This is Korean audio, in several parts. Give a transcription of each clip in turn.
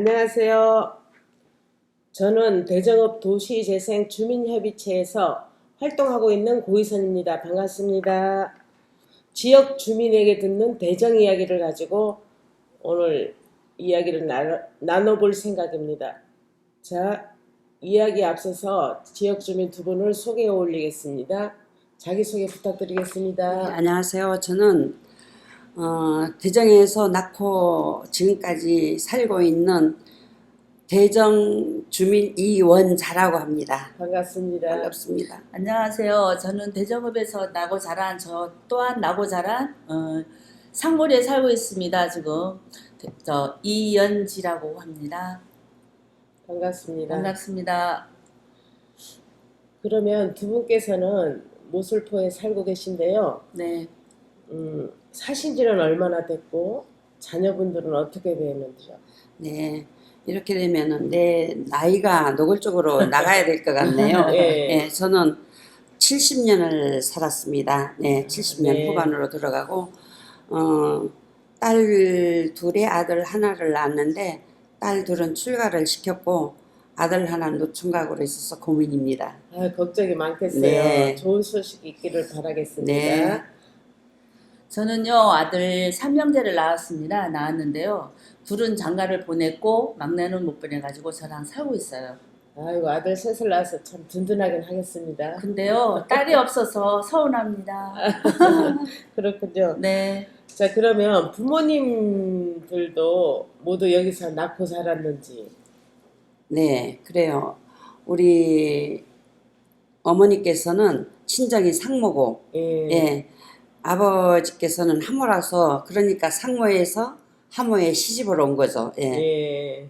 안녕하세요. 저는 대정읍 도시재생 주민협의체에서 활동하고 있는 고희선입니다. 반갑습니다. 지역 주민에게 듣는 대정 이야기를 가지고 오늘 이야기를 나눠볼 생각입니다. 자, 이야기 앞서서 지역 주민 두 분을 소개해 올리겠습니다. 자기소개 네, 부탁드리겠습니다. 안녕하세요. 저는 대정에서 낳고 지금까지 살고 있는 대정 주민 이원자라고 합니다. 반갑습니다. 반갑습니다. 안녕하세요. 저는 대정읍에서 나고 자란 저 또한 나고 자란 상고리에 살고 있습니다. 지금 저 이연지라고 합니다. 반갑습니다. 반갑습니다. 그러면 두 분께서는 모슬포에 살고 계신데요. 네, 사신 지는 얼마나 됐고 자녀분들은 어떻게 되는지요? 네, 이렇게 되면은 내 나이가 노골적으로 나가야 될 것 같네요. 예. 네, 저는 70년을 살았습니다. 네, 70년 네. 후반으로 들어가고 딸 둘에 아들 하나를 낳았는데 딸 둘은 출가를 시켰고 아들 하나는 노총각으로 있어서 고민입니다. 걱정이 많겠어요. 네. 좋은 소식 있기를 바라겠습니다. 네. 저는요 아들 3형제를 낳았는데요. 둘은 장가를 보냈고 막내는 못 보내가지고 저랑 살고 있어요. 아이고, 아들 셋을 낳아서 참 든든하긴 하겠습니다. 근데요 딸이 없어서 서운합니다. 그렇군요. 네. 자, 그러면 부모님들도 모두 여기서 낳고 살았는지. 네, 그래요. 우리 어머니께서는 친정이 상모고, 예. 예, 아버지께서는 하모라서 그러니까 상모에서 하모에 시집을 온 거죠. 예. 예.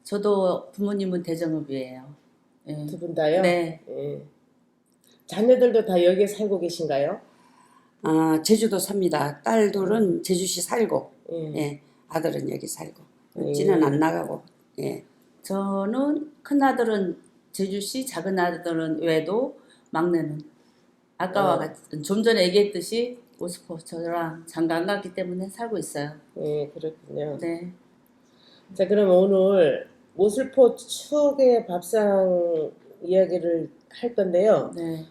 저도 부모님은 대정읍이에요. 예. 두 분 다요? 네. 예. 자녀들도 다 여기에 살고 계신가요? 제주도 삽니다. 딸 둘은 제주시 살고, 예. 예, 아들은 여기 살고, 찌는 안 나가고, 예. 저는 큰 아들은 제주시, 작은 아들은 외도, 막내는 아까와 같은 좀 전에 얘기했듯이 오스포 저랑 장가 안 갔기 때문에 살고 있어요. 예, 그렇군요. 네. 자, 그럼 오늘 모슬포 추억의 밥상 이야기를 할 건데요. 네.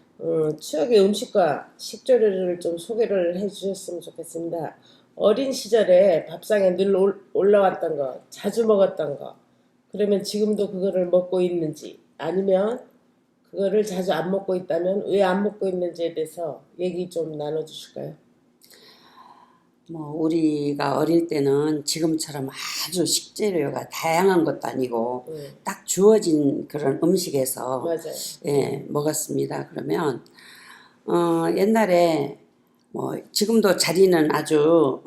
추억의 음식과 식재료를 좀 소개를 해주셨으면 좋겠습니다. 어린 시절에 밥상에 늘 올라왔던 거, 자주 먹었던 거, 그러면 지금도 그거를 먹고 있는지, 아니면 그거를 자주 안 먹고 있다면 왜 안 먹고 있는지에 대해서 얘기 좀 나눠주실까요? 뭐 우리가 어릴 때는 지금처럼 아주 식재료가 다양한 것도 아니고 딱 주어진 그런 음식에서 맞아요. 예, 먹었습니다. 그러면 옛날에 뭐 지금도 자리는 아주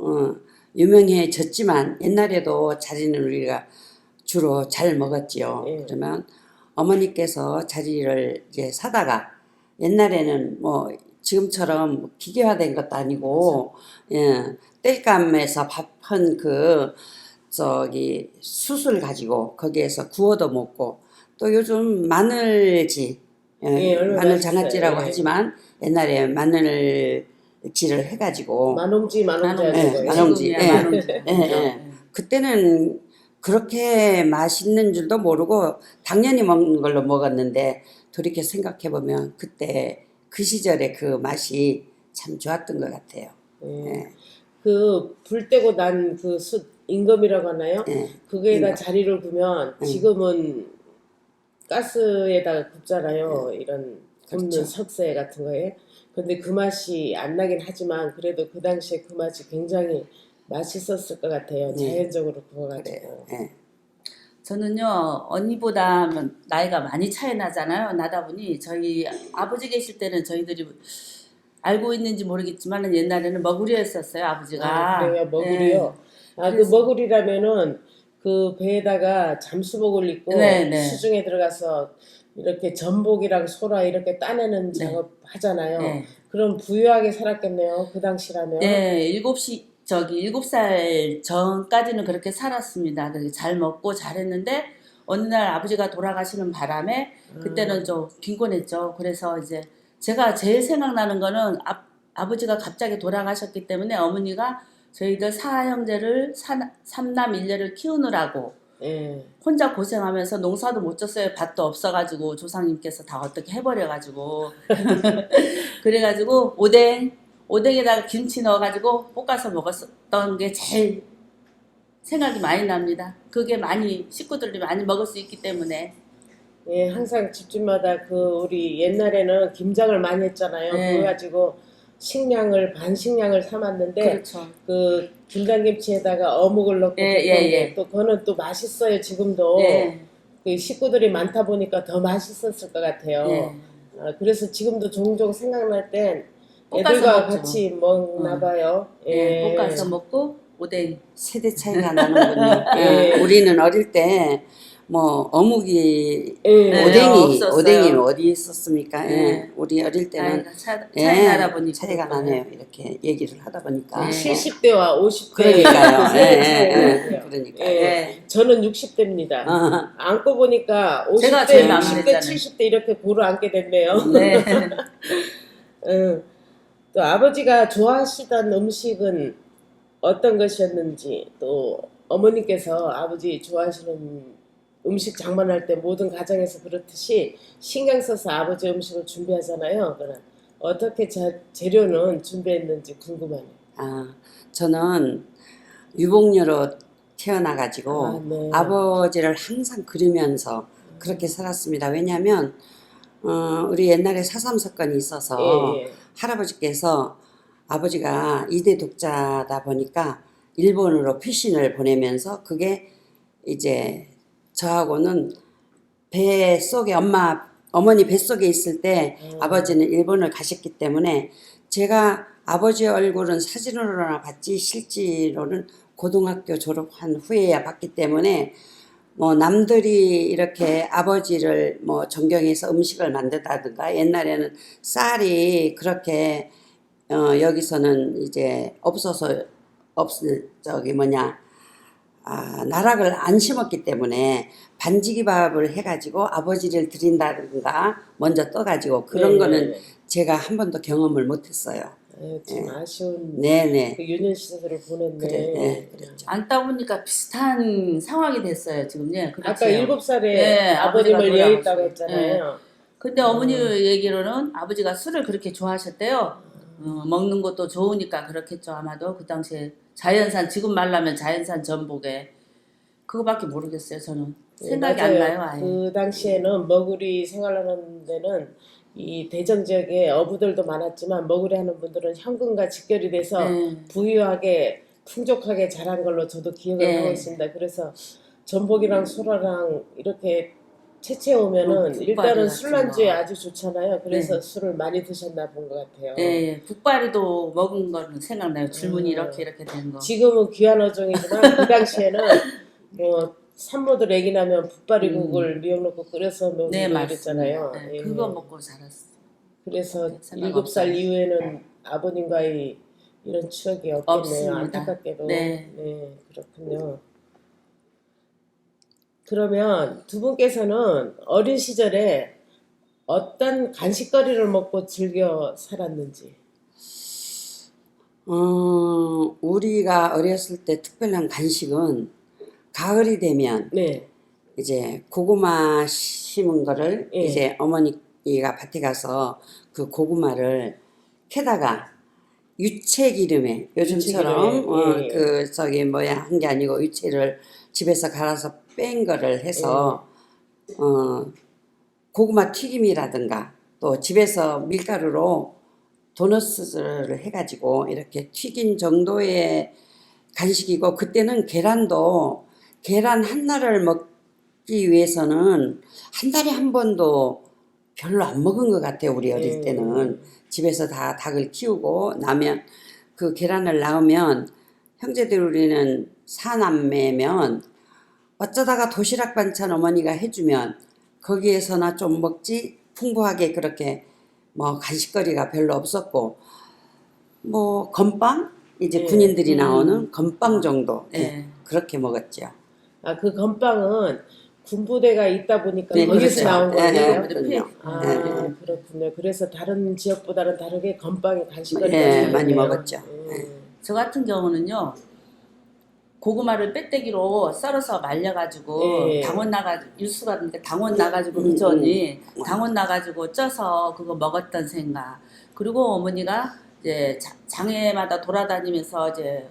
유명해졌지만 옛날에도 자리는 우리가 주로 잘 먹었지요. 예. 그러면 어머니께서 자리를 이제 사다가 옛날에는 뭐 지금처럼 기계화된 것도 아니고 예, 땔감에서 밥한 그 저기 숯을 가지고 거기에서 구워도 먹고 또 요즘 마늘지 예, 얼마나 마늘 맛있어요. 장아찌라고 예. 하지만 옛날에 마늘지를 해가지고 만홍지 예, 하는 거예요. 만홍지. 지금이야 예. 만원지. 예. 그때는 그렇게 맛있는 줄도 모르고 당연히 먹는 걸로 먹었는데 돌이켜 생각해보면 그때 그 시절의 그 맛이 참 좋았던 것 같아요. 예. 그 불 떼고 난 그 숯 임금이라고 하나요? 예. 그게다 임금. 자리를 두면 지금은 가스에다가 굽잖아요. 이런 굽는 그렇죠. 석쇠 같은 거에. 근데 그 맛이 안 나긴 하지만 그래도 그 당시에 그 맛이 굉장히 맛있었을 것 같아요. 네. 자연적으로 구워가지고. 예. 저는요 언니보다 나이가 많이 차이 나잖아요. 나다 보니 저희 아버지 계실 때는 저희들이 알고 있는지 모르겠지만 옛날에는 머구리였었어요 아버지가. 그래요? 머구리요? 네. 그 그래서- 머구리라면은 그 배에다가 잠수복을 입고 네, 네. 수중에 들어가서 이렇게 전복이랑 소라 이렇게 따내는 작업 하잖아요. 네. 그럼 부유하게 살았겠네요. 그 당시라면. 네, 7살 전까지는 그렇게 살았습니다. 그렇게 잘 먹고 잘했는데 어느 날 아버지가 돌아가시는 바람에 그때는 좀 빈곤했죠. 그래서 이제 제가 제일 생각나는 거는 아버지가 갑자기 돌아가셨기 때문에 어머니가 저희들 사형제를 삼남 일녀를 키우느라고 예. 혼자 고생하면서 농사도 못 졌어요. 밭도 없어가지고 조상님께서 다 어떻게 해버려가지고 그래가지고 오뎅에다가 김치 넣어가지고 볶아서 먹었던 게 제일 생각이 많이 납니다. 그게 많이 식구들이 많이 먹을 수 있기 때문에. 예, 항상 집집마다 그 우리 옛날에는 김장을 많이 했잖아요. 네. 그거 가지고 식량을 반식량을 삼았는데 그렇죠. 그 김장김치에다가 어묵을 넣고 예, 볶은 예, 게 예. 또 그거는 또 맛있어요. 지금도 예. 그 식구들이 많다 보니까 더 맛있었을 것 같아요. 예. 그래서 지금도 종종 생각날 땐 볶아서 애들과 먹죠. 같이 먹나 봐요. 예. 볶아서 먹고 오뎅. 세대 차이가 나는군요. 예. 우리는 어릴 때 뭐 어묵이 예. 없었어요. 오뎅이 어디 있었습니까? 예. 예. 우리 어릴 때는 나이가 차이 나다 보니까 차이가 나네요. 이렇게 얘기를 하다 보니까. 예. 70대와 50대 그러니까요. 차이가 그러니까. 예. 저는 60대입니다. 안고 보니까 제가 50대, 제일 60대, 막내잖아요. 70대 이렇게 고루 앉게 됐네요. 네. 또 아버지가 좋아하시던 음식은 어떤 것이었는지, 또 어머니께서 아버지 좋아하시는 음식 장만할 때 모든 가정에서 그렇듯이 신경 써서 아버지 음식을 준비하잖아요. 그럼 어떻게 재료는 준비했는지 궁금하네요. 저는 유복녀로 태어나가지고 네. 아버지를 항상 그리면서 그렇게 살았습니다. 왜냐하면 우리 옛날에 4.3 사건이 있어서 예. 할아버지께서 아버지가 이대 독자다 보니까 일본으로 피신을 보내면서 그게 이제 저하고는 배 속에 어머니 뱃속에 있을 때 아버지는 일본을 가셨기 때문에 제가 아버지 얼굴은 사진으로나 봤지 실제로는 고등학교 졸업한 후에야 봤기 때문에 뭐 남들이 이렇게 아버지를 뭐 존경해서 음식을 만든다든가 옛날에는 쌀이 그렇게 여기서는 이제 없어서 나락을 안 심었기 때문에 반지기밥을 해가지고 아버지를 드린다든가 먼저 떠가지고 그런 네, 거는 네. 제가 한 번도 경험을 못했어요. 참 아쉬운 네네. 그 유년 시절을 보냈네. 그래, 네, 그랬죠. 앉다 보니까 비슷한 상황이 됐어요. 지금 예. 아까 그렇죠. 7살에 네, 아버지가 아버님을 돌아가시고. 예했다고 했잖아요. 근데 어머니 얘기로는 아버지가 술을 그렇게 좋아하셨대요. 먹는 것도 좋으니까 그렇겠죠. 아마도 그 당시에 자연산 지금 말라면 자연산 전복에 그거밖에 모르겠어요. 저는 생각이 안 맞아요. 나요. 아예. 그 당시에는 머구리 생활하는 데는 이 대전 지역에 어부들도 많았지만 머구리 하는 분들은 현금과 직결이 돼서 네. 부유하게 풍족하게 자란 걸로 저도 기억을 네. 하고 있습니다. 그래서 전복이랑 소라랑 이렇게 채채 오면은 국밥이 일단은 같은 술안주에 거. 아주 좋잖아요. 그래서 네. 술을 많이 드셨나 본 것 같아요. 예, 국바리도 먹은 거는 생각나요. 줄무늬 음. 이렇게 된 거. 지금은 귀한 어종이지만 그 당시에는 뭐 산모들 애기 나면 북바리국을 미역 넣고 끓여서 먹는 네, 거 맞습니다. 그랬잖아요. 네, 예. 그거 먹고 자랐어. 그래서 생각 7살 없어요. 이후에는 아버님과의 이런 추억이 없겠네요. 없습니다. 안타깝게도. 네. 그렇군요. 그러면 두 분께서는 어린 시절에 어떤 간식거리를 먹고 즐겨 살았는지. 우리가 어렸을 때 특별한 간식은 가을이 되면 네. 이제 고구마 심은 거를 예. 이제 어머니가 밭에 가서 그 고구마를 캐다가 유채 기름에 요즘처럼 유채기름에, 예. 한 게 아니고 유채를 집에서 갈아서 뺀 거를 해서 고구마 튀김이라든가 또 집에서 밀가루로 도너스를 해가지고 이렇게 튀긴 정도의 간식이고 그때는 계란 하나를 먹기 위해서는 한 달에 한 번도 별로 안 먹은 것 같아요. 우리 어릴 때는 집에서 다 닭을 키우고 나면 그 계란을 낳으면 형제들 우리는 사남매면 어쩌다가 도시락 반찬 어머니가 해주면 거기에서나 좀 먹지 풍부하게 그렇게 뭐 간식거리가 별로 없었고 뭐 건빵 이제 군인들이 나오는 건빵 정도 그렇게 먹었죠. 그 건빵은 군부대가 있다 보니까 네, 거기서 그렇죠. 나온 거예요. 그럼요. 그렇군요. 그래서 다른 지역보다는 다르게 건빵이 간식거리가 많이 있었네요. 먹었죠. 저 같은 경우는요. 고구마를 빼떼기로 썰어서 말려가지고 예. 당원 나가 유수가 그러니까 당원 나가지고 그죠 언니 당원 나가지고 쪄서 그거 먹었던 생각. 그리고 어머니가 이제 장에마다 돌아다니면서 이제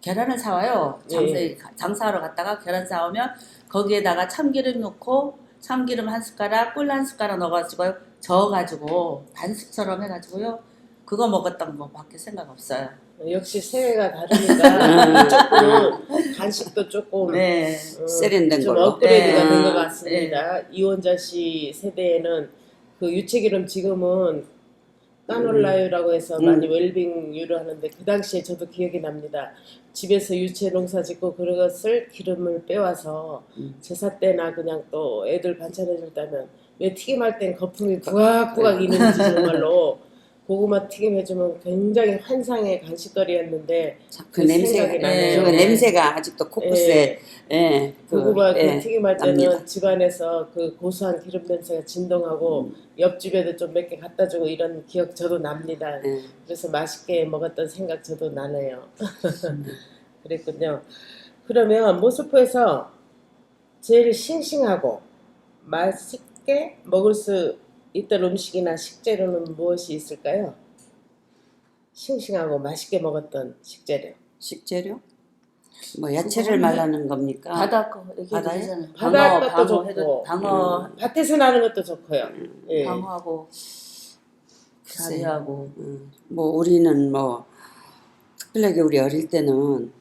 계란을 사와요. 예. 장사하러 갔다가 계란 사오면 거기에다가 참기름 넣고 참기름 한 숟가락, 꿀 한 숟가락 넣어가지고 저어가지고 반숙처럼 해가지고요. 그거 먹었던 거밖에 생각 없어요. 역시 세대가 다르니까 조금 간식도 조금 네. 세련된 좀 걸로. 업그레이드가 네. 된 것 같습니다. 이원자 씨 세대에는 그 유채기름 지금은 까놀라유라고 해서 많이 웰빙유를 하는데 그 당시에 저도 기억이 납니다. 집에서 유채 농사 짓고 그것을 기름을 빼와서 제사 때나 그냥 또 애들 반찬해 줬다면 왜 튀김할 땐 거품이 부각부각 있는지 정말로 고구마 튀김 해주면 굉장히 환상의 간식거리였는데 그 냄새가, 생각이 나네요. 그 냄새가 아직도 코끝에, 예, 고구마 그 예, 튀김할 때는 납니다. 집안에서 그 고소한 기름 냄새가 진동하고 옆집에도 좀 몇 개 갖다 주고 이런 기억 저도 납니다. 예. 그래서 맛있게 먹었던 생각 저도 나네요. 그랬군요. 그러면 모스포에서 제일 싱싱하고 맛있게 먹을 수 있던 음식이나 식재료는 무엇이 있을까요? 싱싱하고 맛있게 먹었던 식재료. 식재료? 뭐 야채를 말하는 겁니까? 바다 거 얘기해도 바다요? 되잖아요. 바다 것도 방어 좋고 해도 방어 밭에서 나는 것도 좋고요. 예. 방어하고 자리하고 뭐 우리는 뭐 특별하게 우리 어릴 때는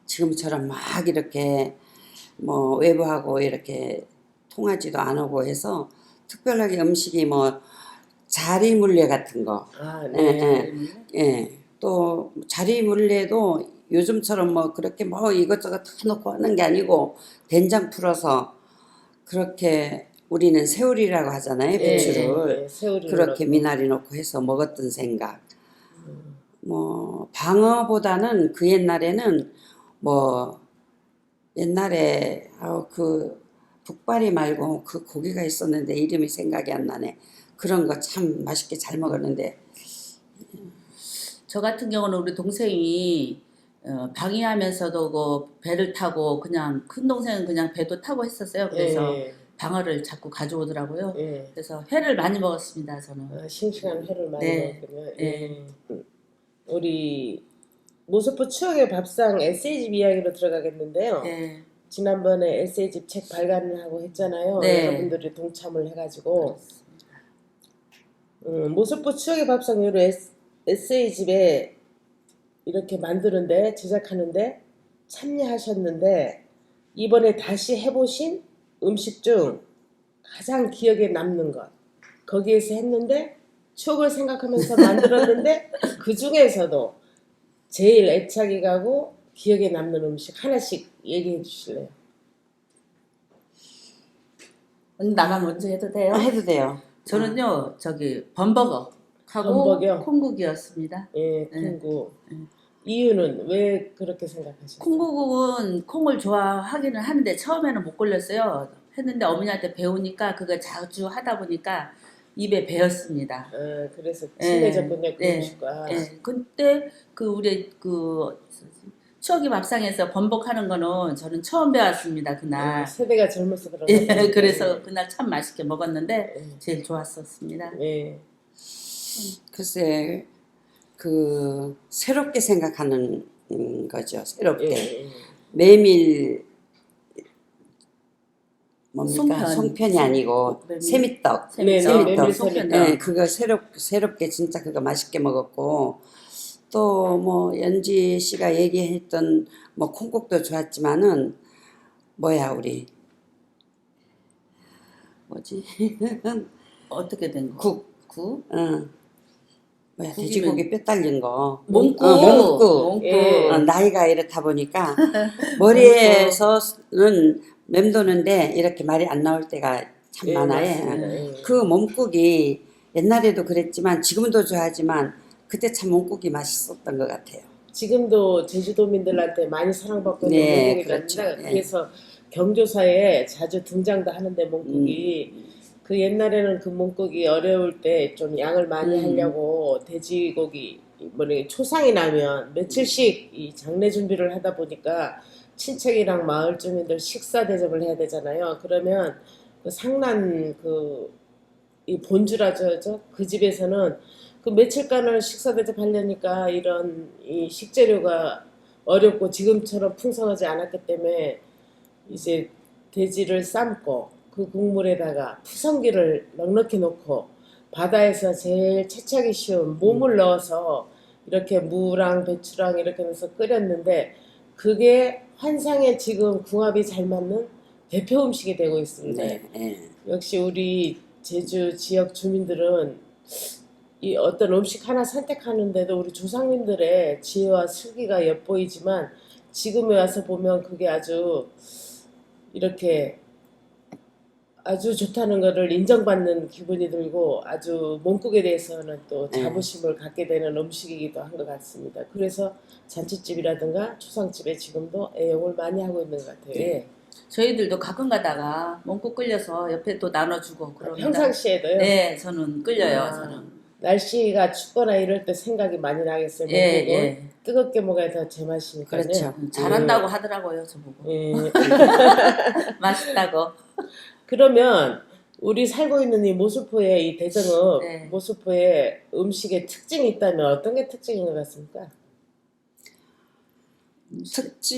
지금처럼 막 이렇게 뭐 외부하고 이렇게 통하지도 안 하고 해서 특별하게 음식이 뭐 자리물레 같은 거, 아, 예, 네. 예. 또 자리물레도 요즘처럼 뭐 그렇게 뭐 이것저것 다 넣고 하는 게 아니고 된장 풀어서 그렇게 우리는 새우리라고 하잖아요, 배추를. 예, 새우를 그렇게 넣고. 미나리 넣고 해서 먹었던 생각. 뭐 방어보다는 그 옛날에는 뭐 옛날에 그 북발이 말고 그 고기가 있었는데 이름이 생각이 안 나네. 그런 거 참 맛있게 잘 먹었는데. 저 같은 경우는 우리 동생이 방해하면서도 그 배를 타고 그냥 큰 동생은 그냥 배도 타고 했었어요. 그래서 예, 방어를 자꾸 가져오더라고요. 예. 그래서 회를 많이 먹었습니다. 저는. 아, 싱싱한 회를 많이 네. 먹었군요. 네. 우리 모스포 추억의 밥상 에세이집 이야기로 들어가겠는데요. 네. 지난번에 에세이집 책 발간을 하고 했잖아요. 네. 여러분들이 동참을 해가지고 모스포 추억의 밥상 요로 에세이집에 이렇게 만드는데 제작하는데 참여하셨는데 이번에 다시 해보신 음식 중 가장 기억에 남는 것 거기에서 했는데 추억을 생각하면서 만들었는데 그 중에서도 제일 애착이 가고 기억에 남는 음식 하나씩 얘기해 주실래요? 언니 나만 먼저 해도 돼요? 해도 돼요. 저는요 저기 범버거하고 범버거요? 콩국이었습니다. 예, 콩국. 이유는 왜 그렇게 생각하셨어요? 콩국은 콩을 좋아하기는 하는데 처음에는 못 걸렸어요. 했는데 어머니한테 배우니까 그거 자주 하다 보니까 입에 배었습니다. 그래서 친해졌군요, 그 예, 음식과. 예. 그때 그 우리 그 추억의 밥상에서 번복하는 거는 저는 처음 배웠습니다 그날. 세대가 젊어서 그런 예, 것 그래서 그날 참 맛있게 먹었는데 예. 제일 좋았었습니다. 예. 글쎄 그 새롭게 생각하는 거죠. 새롭게. 예. 메밀 뭡니까? 송편. 송편이 아니고 메밀. 세미떡. 네, 세미떡. 메밀 송편. 세미떡. 네, 그거 새롭게 진짜 그거 맛있게 먹었고 또 뭐 연지 씨가 얘기했던 뭐 콩국도 좋았지만은 뭐야 우리 뭐지? 어떻게 된 거? 국. 응. 뭐야 국이면- 돼지고기 뼈 딸린 거. 몽국. 몽국. 예. 나이가 이렇다 보니까 머리에서는 맴도는데 이렇게 말이 안 나올 때가 참 예, 많아요. 맞습니다. 예. 그 몸국이 옛날에도 그랬지만 지금도 좋아하지만 그때 참 몸국이 맛있었던 것 같아요. 지금도 제주도민들한테 많이 사랑받고 있는 네, 몽국이랍니다. 그렇죠. 네. 그래서 경조사에 자주 등장도 하는데 몽국이 그 옛날에는 그 문고기 어려울 때 좀 양을 많이 하려고 돼지고기 뭐래 초상이 나면 며칠씩 이 장례 준비를 하다 보니까 친척이랑 마을 주민들 식사 대접을 해야 되잖아요. 그러면 그 상란 그 이 본주라죠. 그 집에서는 그 며칠간을 식사 대접하려니까 이런 이 식재료가 어렵고 지금처럼 풍성하지 않았기 때문에 이제 돼지를 삶고 그 국물에다가 푸성기를 넉넉히 넣고 바다에서 제일 채취하기 쉬운 몸을 넣어서 이렇게 무랑 배추랑 이렇게 넣어서 끓였는데 그게 환상에 지금 궁합이 잘 맞는 대표 음식이 되고 있습니다. 네, 예. 역시 우리 제주 지역 주민들은 이 어떤 음식 하나 선택하는데도 우리 조상님들의 지혜와 슬기가 엿보이지만 지금에 와서 보면 그게 아주 이렇게 아주 좋다는 것을 인정받는 기분이 들고 아주 몸국에 대해서는 또 자부심을 갖게 되는 음식이기도 한 것 같습니다. 그래서 잔치집이라든가 초상집에 지금도 애용을 많이 하고 있는 것 같아요. 예. 저희들도 가끔 가다가 몽국 끓여서 옆에 또 나눠주고 그럽니다. 평상시에도요. 네, 저는 끓여요. 아, 저는. 날씨가 춥거나 이럴 때 생각이 많이 나겠어요. 예, 몸국은 예. 뜨겁게 먹어야 더 제맛이니까요. 그렇죠. 잘한다고 하더라고요, 저보고. 예. 맛있다고. 그러면 우리 살고 있는 이 모수포의 이 대정읍 네. 모수포의 음식의 특징이 있다면 어떤 게 특징인 것 같습니까?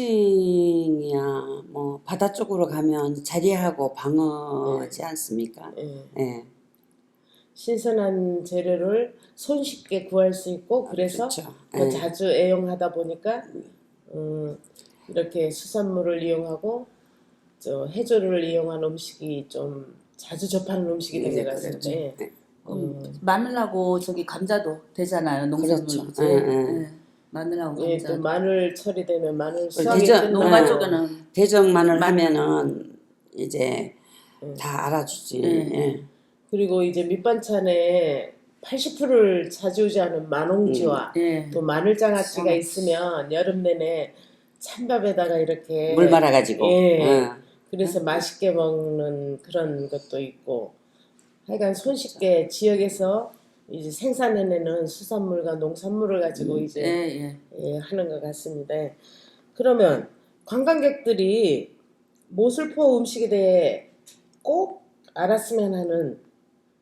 특징이야 뭐 바다 쪽으로 가면 자리하고 방어지 않습니까? 예. 예. 신선한 재료를 손쉽게 구할 수 있고 그래서 그렇죠. 또 예. 자주 애용하다 보니까 이렇게 수산물을 이용하고 저 해조를 이용한 음식이 좀 자주 접하는 음식이 된 것 같습니다. 그렇죠. 예. 마늘하고 저기 감자도 되잖아요, 농산물. 그렇죠. 그죠? 예. 마늘하고 예, 감자. 또 마늘 처리되면 마늘 수확이 대전- 끝나면 농가 쪽에는 대정 마늘 하면은 이제 다 알아주지. 예. 예. 그리고 이제 밑반찬에 80%를 차지하는 만홍지와 예. 또 마늘장아찌가 있으면 여름 내내 찬밥에다가 이렇게 물 말아가지고. 예. 그래서 맛있게 먹는 그런 것도 있고 하여간 손쉽게 지역에서 이제 생산해내는 수산물과 농산물을 가지고 이제 예. 예, 하는 것 같습니다. 그러면 관광객들이 모슬포 음식에 대해 꼭 알았으면 하는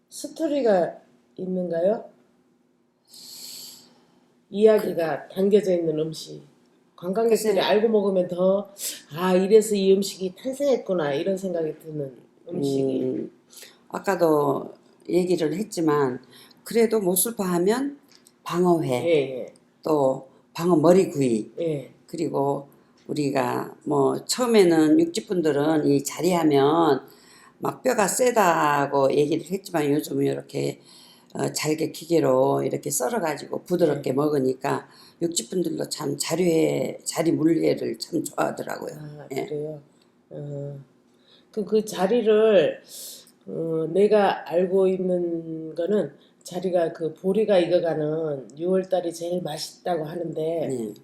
스토리가 있는가요? 이야기가 담겨져 있는 음식. 관광객들이 글쎄요. 알고 먹으면 더, 아, 이래서 이 음식이 탄생했구나, 이런 생각이 드는 음식이. 아까도 얘기를 했지만 그래도 모슬파 하면 방어회, 예, 또 방어 머리구이, 예. 그리고 우리가 뭐 처음에는 육지분들은 이 자리하면 막 뼈가 세다고 얘기를 했지만 요즘은 이렇게 잘게 기계로 이렇게 썰어가지고 부드럽게 먹으니까 육지분들도 참 자리 물회를 참 좋아하더라고요. 아, 예. 그래요? 그 자리를, 내가 알고 있는 거는 자리가 그 보리가 익어가는 6월달이 제일 맛있다고 하는데, 네.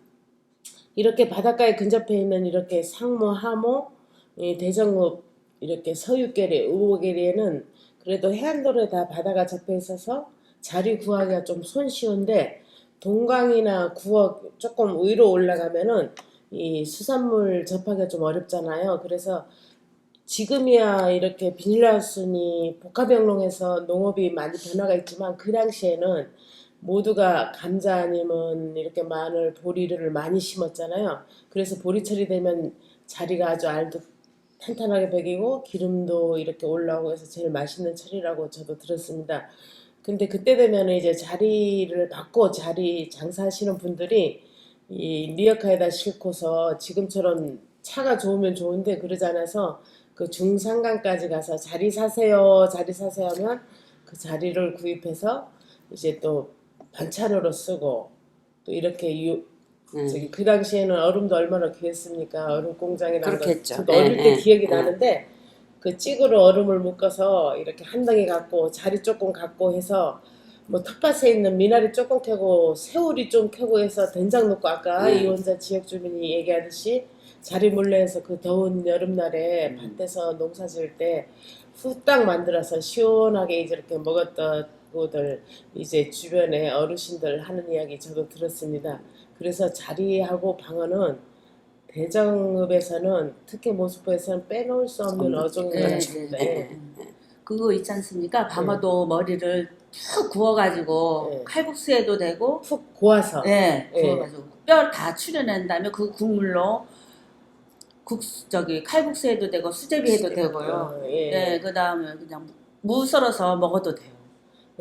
이렇게 바닷가에 근접해 있는 이렇게 상모, 하모, 이 대정읍, 이렇게 서유계리, 우호계리에는 그래도 해안도로에 다 바다가 접해 있어서 자리 구하기가 좀 손쉬운데 동강이나 구억 조금 위로 올라가면은 이 수산물 접하기가 좀 어렵잖아요. 그래서 지금이야 이렇게 비닐하우스니 복합영농해서 농업이 많이 변화가 있지만 그 당시에는 모두가 감자 아니면 이렇게 마늘, 보리를 많이 심었잖아요. 그래서 보리철이 되면 자리가 아주 알도 탄탄하게 배기고 기름도 이렇게 올라오고 해서 제일 맛있는 철이라고 저도 들었습니다. 근데 그때 되면 이제 자리를 받고 자리 장사하시는 분들이 이 리어카에다 싣고서 지금처럼 차가 좋으면 좋은데 그러지 않아서 그 중산간까지 가서 자리 사세요 하면 그 자리를 구입해서 이제 또 반찬으로 쓰고 또 이렇게 저기 그 당시에는 얼음도 얼마나 귀했습니까? 얼음 공장이라는 거 그렇겠죠. 저도 어릴 때 기억이 예. 나는데 그 찌그로 얼음을 묶어서 이렇게 한 덩이 갖고 자리 조금 갖고 해서 뭐 텃밭에 있는 미나리 조금 캐고 새우리 좀 캐고 해서 된장 넣고 아까 이원자 지역 주민이 얘기하듯이 자리 물레에서 그 더운 여름날에 밭에서 농사 지을 때 후딱 만들어서 시원하게 이제 이렇게 먹었다고들 이제 주변에 어르신들 하는 이야기 저도 들었습니다. 그래서 자리하고 방어는 대정읍에서는 특히 모수포에서는 빼놓을 수 없는 어종인 것 네, 같습니다. 네, 예. 그거 있지 않습니까? 방어도 머리를 푹 구워가지고 네. 칼국수에도 되고, 푹 고아서 네, 예. 구워가지고 뼈 다 추려낸 다음에 그 국물로 칼국수에도 되고 수제비에도 되고요. 예. 네, 그 다음에 그냥 무 썰어서 먹어도 돼요.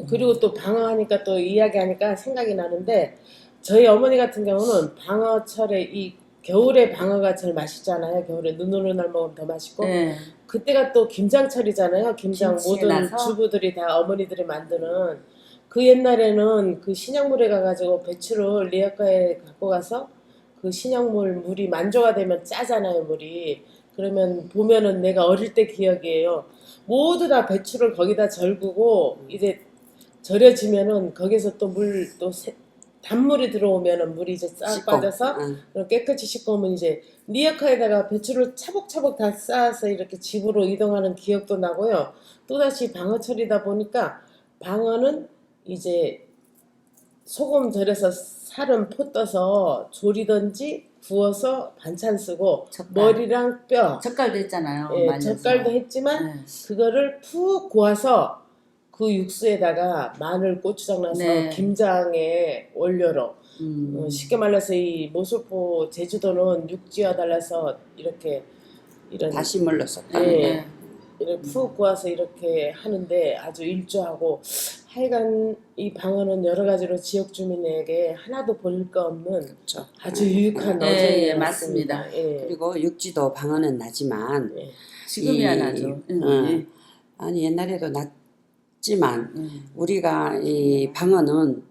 그리고 또 방어하니까 또 이야기하니까 생각이 나는데 저희 어머니 같은 경우는 방어철에 이 겨울에 방어가 제일 맛있잖아요. 겨울에 눈 오는 날 먹으면 더 맛있고 네. 그때가 또 김장철이잖아요. 김장 김치에 모든 나서? 주부들이 다 어머니들이 만드는 그 옛날에는 그 신약물에 가가지고 배추를 리어카에 갖고 가서 그 신약물 물이 만조가 되면 짜잖아요. 물이 그러면 보면은 내가 어릴 때 기억이에요. 모두 다 배추를 거기다 절구고 이제 절여지면은 거기서 또 물 또 단물이 들어오면은 물이 이제 싹 씻고. 빠져서 응. 그럼 깨끗이 씻고 오면 이제 리어카에다가 배추를 차곡차곡 다 쌓아서 이렇게 집으로 이동하는 기억도 나고요. 또다시 방어철이다 보니까 방어는 이제 소금 절여서 살은 포 떠서 조리든지 구워서 반찬 쓰고 젓갈. 머리랑 뼈 젓갈도 했잖아요. 예, 말려서. 젓갈도 했지만 네. 그거를 푹 고아서 그 육수에다가 마늘, 고추장 넣어서 네. 김장의 원료로 쉽게 말해서 이 모술포 제주도는 육지와 달라서 이렇게 이런 다시물로 섞다는 예. 거. 네. 이렇게 푹 고아서 이렇게 하는데 아주 일조하고 하여간 이 방어는 여러 가지로 지역 주민에게 하나도 버릴 거 없는 그렇죠. 아주 유익한 네, 어종이 예, 맞습니다. 맞습니다. 예. 그리고 육지도 방어는 나지만 예. 지금이야 이- 나죠. 아니 옛날에도 났지만 음. 우리가 이 방어는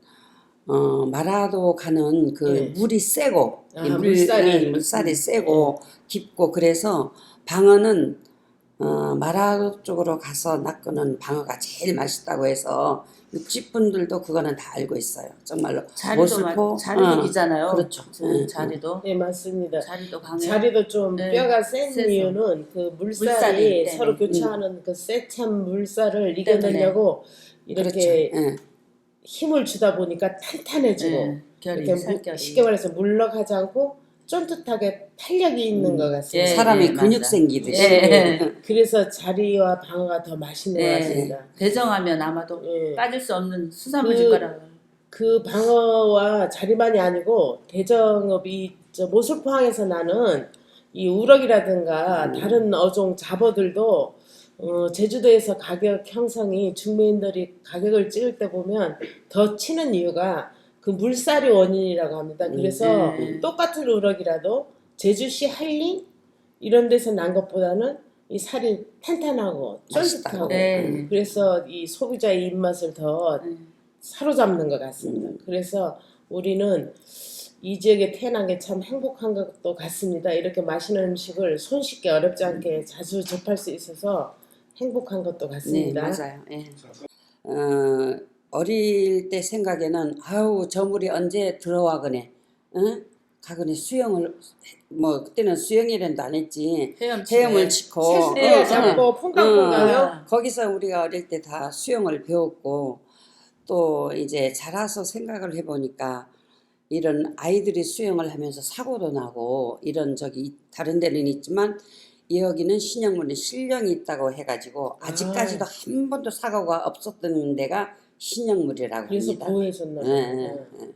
마라도 가는 그 네. 물이 세고 아, 이 물살이 네. 세고 깊고 그래서 방어는 마라 쪽으로 가서 낚는 방어가 제일 맛있다고 해서 육지분들도 그거는 다 알고 있어요. 정말로 모슬포 자리도 기잖아요. 그렇죠. 자리도 예, 맞습니다. 자리도 강해요. 자리도 좀 네. 뼈가 센 세서. 이유는 그 물살이 물살이, 서로 네네. 교차하는 그 세찬 물살을 이겨내려고 그렇죠. 이렇게 예. 힘을 주다 보니까 탄탄해지고 네, 결이 이렇게 살결이. 쉽게 말해서 물렁하지 않고 쫀득하게 탄력이 있는 것 같습니다. 예. 사람이 근육 맞아. 생기듯이. 예. 그래서 자리와 방어가 더 맛있는 것 네. 같습니다. 대정하면 아마도 예. 빠질 수 없는 수산물 거라. 그 방어와 자리만이 아니고 대정읍이 저 모술포항에서 나는 이 우럭이라든가 다른 어종 잡어들도 제주도에서 가격 형성이 중매인들이 가격을 찍을 때 보면 더 치는 이유가 그 물살이 원인이라고 합니다. 그래서 똑같은 우럭이라도 제주시 한림 이런 데서 난 것보다는 이 살이 탄탄하고 쫀득하고 네. 그래서 이 소비자의 입맛을 더 사로잡는 것 같습니다. 그래서 우리는 이 지역에 태어난 게 참 행복한 것도 같습니다. 이렇게 맛있는 음식을 손쉽게 어렵지 않게 자주 접할 수 있어서 행복한 것도 네, 같습니다. 맞아요. 예. 어릴 때 생각에는 아우 저 물이 언제 들어와거네, 가거네 수영을 뭐 그때는 수영이란도 안 했지 헤엄을 치고 새수대 잡고 퐁당퐁당요. 거기서 우리가 어릴 때 다 수영을 배웠고 또 이제 자라서 생각을 해보니까 이런 아이들이 수영을 하면서 사고도 나고 이런 적이 다른 데는 있지만 여기는 신형물에 신령이 있다고 해가지고 아직까지도 한 번도 사고가 없었던 데가 신형물이라고 그래서 합니다. 보호해줬나 예, 봐요. 예, 예.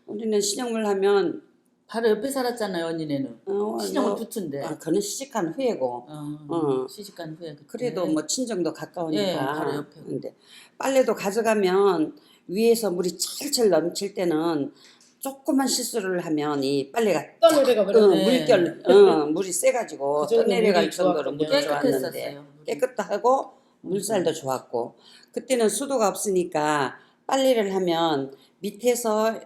우리는 신형물 하면 바로 옆에 살았잖아요, 언니네는. 신형을 뭐, 붙은데. 그는 시집간 후에고 시집간 후에. 그때. 그래도 뭐 친정도 가까우니까. 예, 바로 옆에. 근데 빨래도 가져가면 위에서 물이 철철 넘칠 때는 조그만 실수를 하면 이 빨래가 떠내려가 버렸네. 물결 물이 세가지고 그 정도 떠내려갈 물이 정도로 좋았군요. 물이 좋았는데 깨끗했었어요. 깨끗하고 물살도 좋았고 그때는 수도가 없으니까 빨래를 하면 밑에서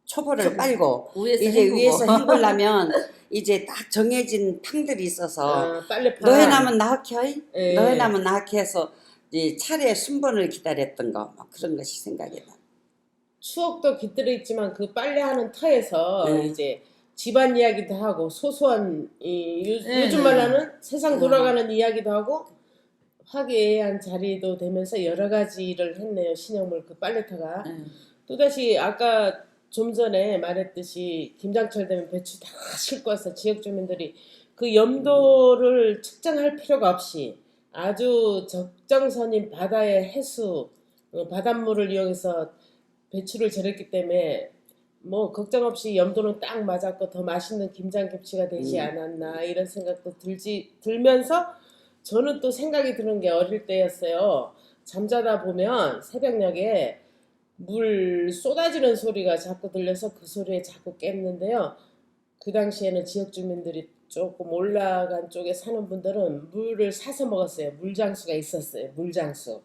초보를 빨고 위에서 이제 헹구고. 위에서 헹구려면 이제 딱 정해진 탕들이 있어서 빨래판. 너 해나면 나학혀 예. 너 해나면 나학혀 해서 이 차례 순번을 기다렸던 거 막 그런 것이 생각이 나. 추억도 깃들어 있지만 그 빨래하는 터에서 이제 집안 이야기도 하고 소소한 요즘 말하는 세상 돌아가는 이야기도 하고 화기애애한 자리도 되면서 여러 가지 일을 했네요. 신영물 그 빨래터가. 예. 또다시 아까 좀 전에 말했듯이 김장철 되면 배추 다 싣고 와서 지역 주민들이 그 염도를 측정할 필요가 없이 아주 적정선인 바다의 해수, 바닷물을 이용해서 배추를 절였기 때문에 뭐 걱정 없이 염도는 딱 맞았고 더 맛있는 김장김치가 되지 않았나 이런 생각도 들면서 저는 또 생각이 드는 게 어릴 때였어요. 잠자다 보면 새벽녘에 물 쏟아지는 소리가 자꾸 들려서 그 소리에 자꾸 깼는데요. 그 당시에는 지역 주민들이 조금 올라간 쪽에 사는 분들은 물을 사서 먹었어요. 물장수가 있었어요. 물장수.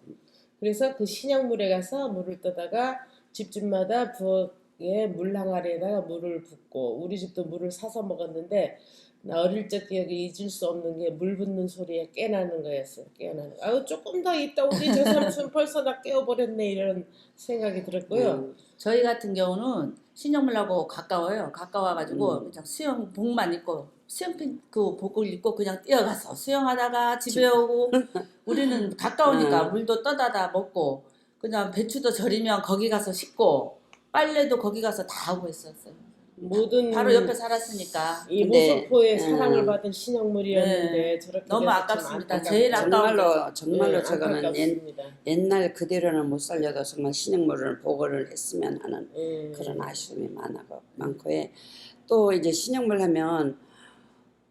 그래서 그 신영물에 가서 물을 떠다가 집집마다 부엌에 물 항아리에다가 물을 붓고 우리 집도 물을 사서 먹었는데 나 어릴 적 기억에 잊을 수 없는 게 물 붓는 소리에 깨나는 거였어요. 깨나는 거. 아유 조금 더 있다 우리 저 삼촌 벌써 나 깨워버렸네 이런 생각이 들었고요. 저희 같은 경우는 신영물하고 가까워요. 가까워가지고 그냥 수영복만 입고 수영복 그 복을 입고 그냥 뛰어가서 수영하다가 집에 오고 우리는 가까우니까 물도 떠다다 먹고 그냥 배추도 절이면 거기 가서 씻고 빨래도 거기 가서 다 하고 있었어요. 모든 바로 옆에 살았으니까 이 근데, 모소포의 사랑을 받은 신영물이었는데 저렇게 너무 돼서 참 아깝습니다. 안타깝죠. 제일 아까운 정말로 네, 저거는 안타깝습니다. 옛날 그대로는 못 살려도 정말 신영물을 보고를 했으면 하는 그런 아쉬움이 많고 또 이제 신영물 하면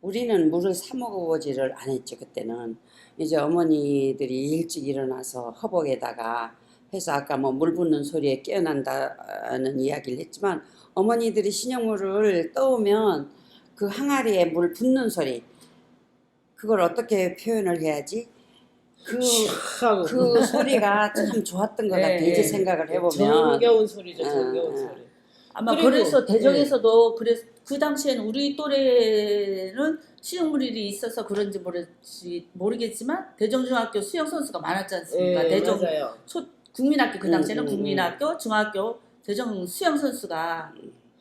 우리는 물을 사 먹어보지를 안 했죠. 그때는 이제 어머니들이 일찍 일어나서 허벅에다가 해서 아까 뭐 물 붓는 소리에 깨어난다는 이야기를 했지만 어머니들이 신영물을 떠오면 그 항아리에 물 붓는 소리 그걸 어떻게 표현을 해야지? 하고 그 소리가 참 좋았던 것 같아. 이제 생각을 해보면. 정겨운 소리죠. 정겨운 소리. 아마 그리고, 그래서 대전에서도 그래서 그 당시에는 우리 또래는 수영물이 있어서 그런지 모르겠지만 대전중학교 수영 선수가 많았지 않습니까? 대전 맞아요. 국민학교 그 당시에는 국민학교, 중학교 대전 수영 선수가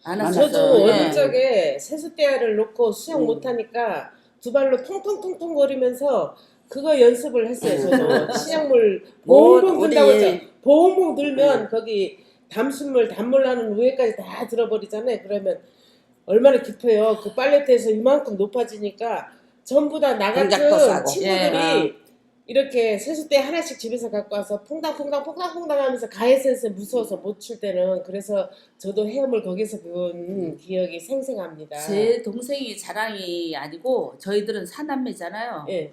많았어요. 저도 예. 어릴 적에 세숫대야를 놓고 수영 못하니까 두 발로 통통통통 거리면서 그거 연습을 했어요. 저도 신약물 봉봉 든다고 했죠. 봉봉 들면 거기 단물 나는 위에까지 다 들어버리잖아요. 그러면 얼마나 깊어요. 그 빨래대에서 이만큼 높아지니까 전부 다 나 같은 동작도 싸고. 친구들이 이렇게 세숫대 하나씩 집에서 갖고 와서 퐁당퐁당 하면서 가해센스에 무서워서 못 출 때는 그래서 저도 헤엄을 거기서 배운 기억이 생생합니다. 제 동생이 자랑이 아니고 저희들은 사남매잖아요. 예.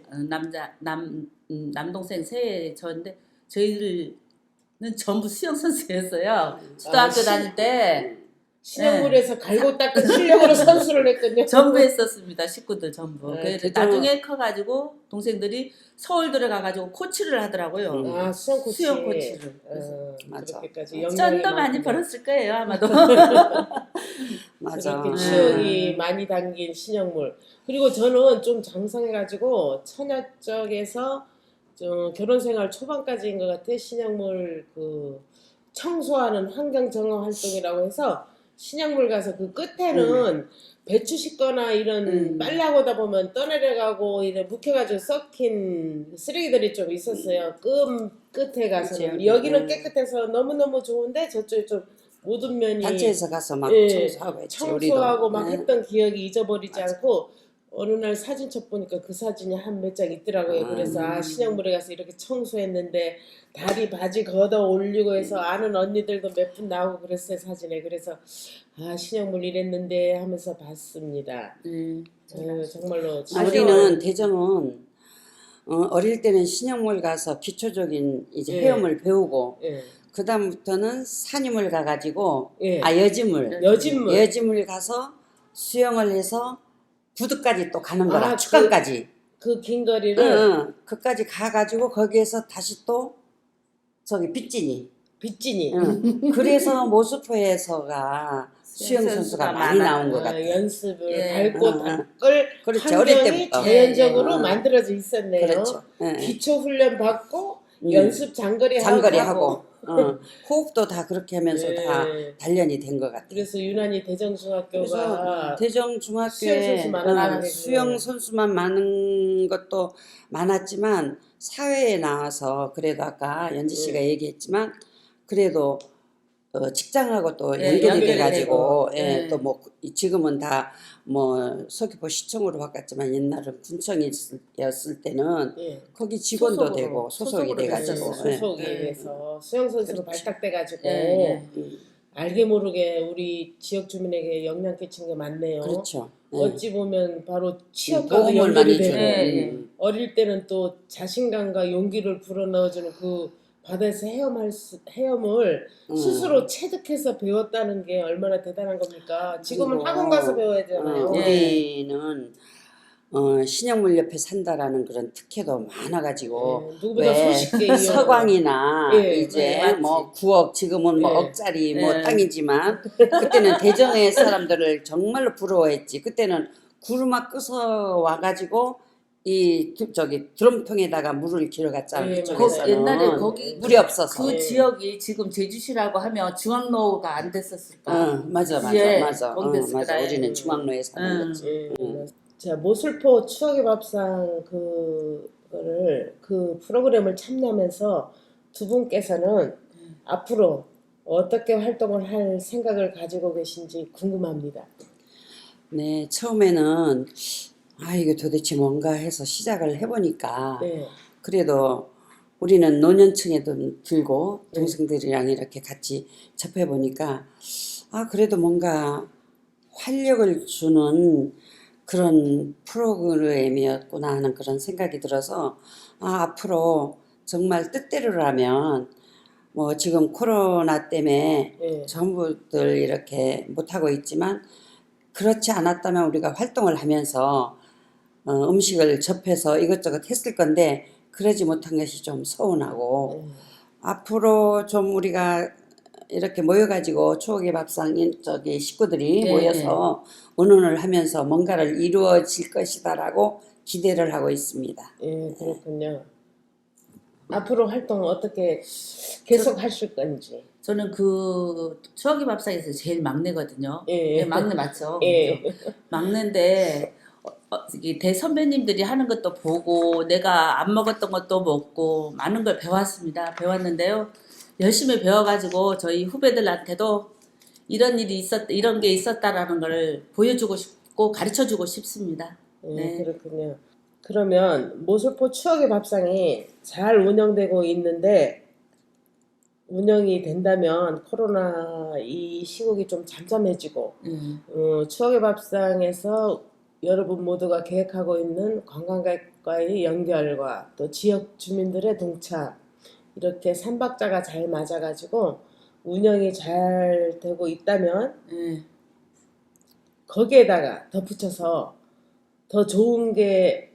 남동생 세 저인데 저희들은 전부 수영 선수였어요. 초등학교 다닐 때 신영물에서 갈고 닦은 실력으로 선수를 했거든요. 전부 했었습니다. 식구들 전부. 네, 그래서 그죠. 나중에 커가지고 동생들이 서울 들어가가지고 코치를 하더라고요. 아 수영 코치. 수영 코치를. 맞아. 그렇게까지 쩐도 많이 벌었을 거예요 아마도. 맞아. 그렇게 추억이 많이 담긴 신영물. 그리고 저는 좀 장성해가지고 처녀 쪽에서 좀 결혼생활 초반까지인 것 같아. 신영물 그 청소하는 환경정화 활동이라고 해서 신약물 가서 그 끝에는 배추 씻거나 이런 빨래하고다 보면 떠내려가고 이런 묵혀가지고 썩힌 쓰레기들이 좀 있었어요. 끝에 가서는 그치. 여기는 깨끗해서 너무너무 좋은데 저쪽에 좀 모든 면이 단체에서 가서 막 예, 청소하고 했지. 청소하고 우리도. 막 했던 기억이 잊어버리지 않고 어느 날 사진첩 보니까 그 사진이 한 몇 장 있더라고요. 그래서 신약물에 가서 이렇게 청소했는데 다리 바지 걷어 올리고 해서 아는 언니들도 몇 분 나오고 그랬어요 사진에. 그래서 신약물 이랬는데 하면서 봤습니다. 정말로 우리는 대정은 어릴 때는 신영물 가서 기초적인 이제 헤엄을 배우고 그 다음부터는 산임을 가가지고 여짐물 가서 수영을 해서 부두까지 또 가는 거라 축강까지 그 긴 거리를 그까지 가가지고 거기에서 다시 또 저기 빗진이 그래서 모스포에서가 수영 선수가 많이 나온 것 같아요. 연습을 밟고 닦을 그렇지, 어릴 환경이 때부터. 자연적으로 만들어져 있었네요. 그렇죠. 기초 훈련 받고 연습 장거리 하고 호흡도 다 그렇게 하면서 다 단련이 된 것 같아요. 그래서 유난히 대정중학교가 대정중학교에 수영 선수만 많은 것도 많았지만 사회에 나와서 그래도 아까 연지 씨가 얘기했지만 그래도 직장하고 또 예, 연결이 연결이 돼가지고 되고, 예, 예. 또 뭐 지금은 다 뭐 서귀포 시청으로 바꿨지만 옛날은 군청이었을 때는 예. 거기 직원도 소속으로, 되고 소속이 소속으로 돼가지고 됐었어요. 소속에 예. 의해서 수영선수로 그렇죠. 발탁돼가지고 예, 예. 알게 모르게 우리 지역 주민에게 영향 끼친 게 많네요. 그렇죠. 예. 어찌 보면 바로 취업과도 도움을 연결이 많이 되고 주고 예, 예. 어릴 때는 또 자신감과 용기를 불어넣어주는 그 바다에서 헤엄을 스스로 체득해서 배웠다는 게 얼마나 대단한 겁니까? 지금은 그리고, 학원 가서 배워야 되잖아요. 예. 우리는 신영물 옆에 산다라는 그런 특혜도 많아가지고 예, 누구보다 손쉽게 이용하고. 서광이나 예, 이제 맞지. 뭐 9억 지금은 뭐 예. 억짜리 뭐 예. 땅이지만 그때는 대정의 사람들을 정말로 부러워했지. 그때는 구르마 끄서 와가지고 저기 드럼통에다가 물을 길어갔잖아. 예, 그쪽에서는 옛날에 거기 물이 없어서. 그 예. 지역이 지금 제주시라고 하면 중앙로가 안 됐었을까? 맞아 예, 맞아 거기 됐을 맞아. 거다. 우리는 중앙로에 사는 음. 거지. 예. 자, 모슬포 추억의 밥상 그거를 그 프로그램을 참여하면서 두 분께서는 앞으로 어떻게 활동을 할 생각을 가지고 계신지 궁금합니다. 네, 처음에는 이게 도대체 뭔가 해서 시작을 해보니까 네. 그래도 우리는 노년층에도 들고 동생들이랑 이렇게 같이 접해보니까 그래도 뭔가 활력을 주는 그런 프로그램이었구나 하는 그런 생각이 들어서 앞으로 정말 뜻대로라면 뭐 지금 코로나 때문에 예. 전부들 이렇게 못하고 있지만 그렇지 않았다면 우리가 활동을 하면서 음식을 접해서 이것저것 했을 건데 그러지 못한 것이 좀 서운하고 앞으로 좀 우리가 이렇게 모여가지고 추억의 밥상 저기 식구들이 네, 모여서 의논을 하면서 뭔가를 이루어질 것이다라고 기대를 하고 있습니다. 예, 그렇군요. 앞으로 활동 어떻게 계속 하실 건지. 저는 그 추억의 밥상에서 제일 막내거든요. 예. 예, 막내 맞죠? 예. 막내인데 이 대선배님들이 하는 것도 보고 내가 안 먹었던 것도 먹고 많은 걸 배웠습니다. 배웠는데요. 열심히 배워가지고 저희 후배들한테도 이런 일이 이런 게 있었다라는 걸 보여주고 싶고 가르쳐주고 싶습니다. 예, 네. 그렇군요. 그러면 모슬포 추억의 밥상이 잘 운영되고 있는데 운영이 된다면 코로나 이 시국이 좀 잠잠해지고 추억의 밥상에서 여러분 모두가 계획하고 있는 관광객과의 연결과 또 지역 주민들의 동참 이렇게 삼박자가 잘 맞아가지고 운영이 잘 되고 있다면 예. 거기에다가 덧붙여서 더 좋은 게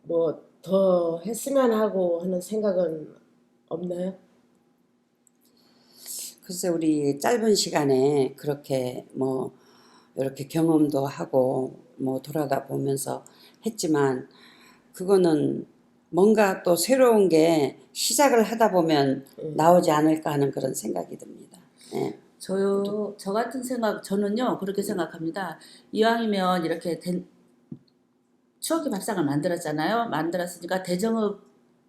뭐 더 했으면 하고 하는 생각은 없나요? 글쎄 우리 짧은 시간에 그렇게 뭐 이렇게 경험도 하고 뭐 돌아다 보면서 했지만 그거는 뭔가 또 새로운 게 시작을 하다 보면 나오지 않을까 하는 그런 생각이 듭니다. 예. 저 같은 저는요, 그렇게 생각합니다. 이왕이면 이렇게 추억의 밥상을 만들었잖아요. 만들었으니까 대정읍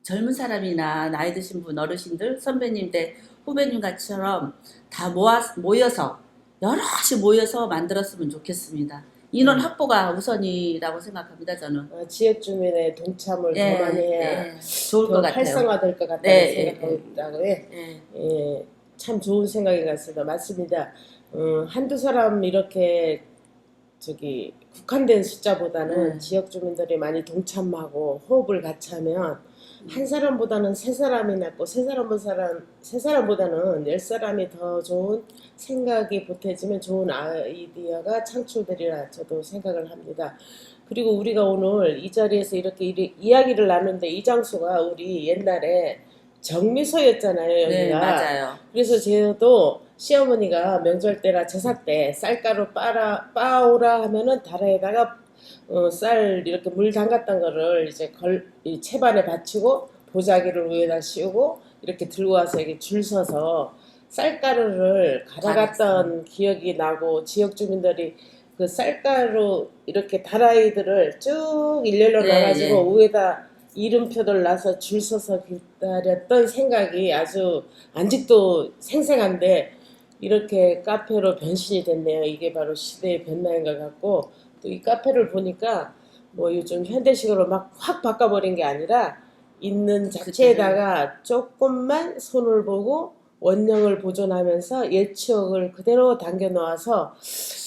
젊은 사람이나 나이 드신 분, 어르신들, 선배님들, 후배님 같이처럼 다 모여서, 여럿이 모여서 만들었으면 좋겠습니다. 인원 확보가 우선이라고 생각합니다, 저는. 지역 주민의 동참을 더 많이 해야 좋을 것 더 같아요. 활성화될 것 같다는 네, 생각하고 있다고요. 예. 예, 참 좋은 생각인 것 같습니다. 맞습니다. 한두 사람 이렇게 국한된 숫자보다는 지역 주민들이 많이 동참하고 호흡을 같이 하면 한 사람보다는 세 사람이 낫고 세 사람보다는 10사람이 더 좋은 생각이 보태지면 좋은 아이디어가 창출되리라 저도 생각을 합니다. 그리고 우리가 오늘 이 자리에서 이렇게 이야기를 나누는데 이 장소가 우리 옛날에 정미소였잖아요, 여기가. 네, 맞아요. 그래서 저도 시어머니가 명절 때나 제사 때 쌀가루 빻아오라 하면은 다라에다가 쌀 이렇게 물 담갔던 거를 이제 이 채반에 받치고 보자기를 위에다 씌우고 이렇게 들고 와서 이렇게 줄 서서 쌀가루를 갈아갔던 기억이 나고 지역 주민들이 그 쌀가루 이렇게 다라이들을 쭉 일렬로 네, 놔가지고 위에다 이름표를 놔서 줄 서서 기다렸던 생각이 아주 아직도 생생한데 이렇게 카페로 변신이 됐네요. 이게 바로 시대의 변화인 것 같고 또 이 카페를 보니까 뭐 요즘 현대식으로 막 확 바꿔버린 게 아니라 있는 자체에다가 조금만 손을 보고 원형을 보존하면서 옛 추억을 그대로 담겨 놓아서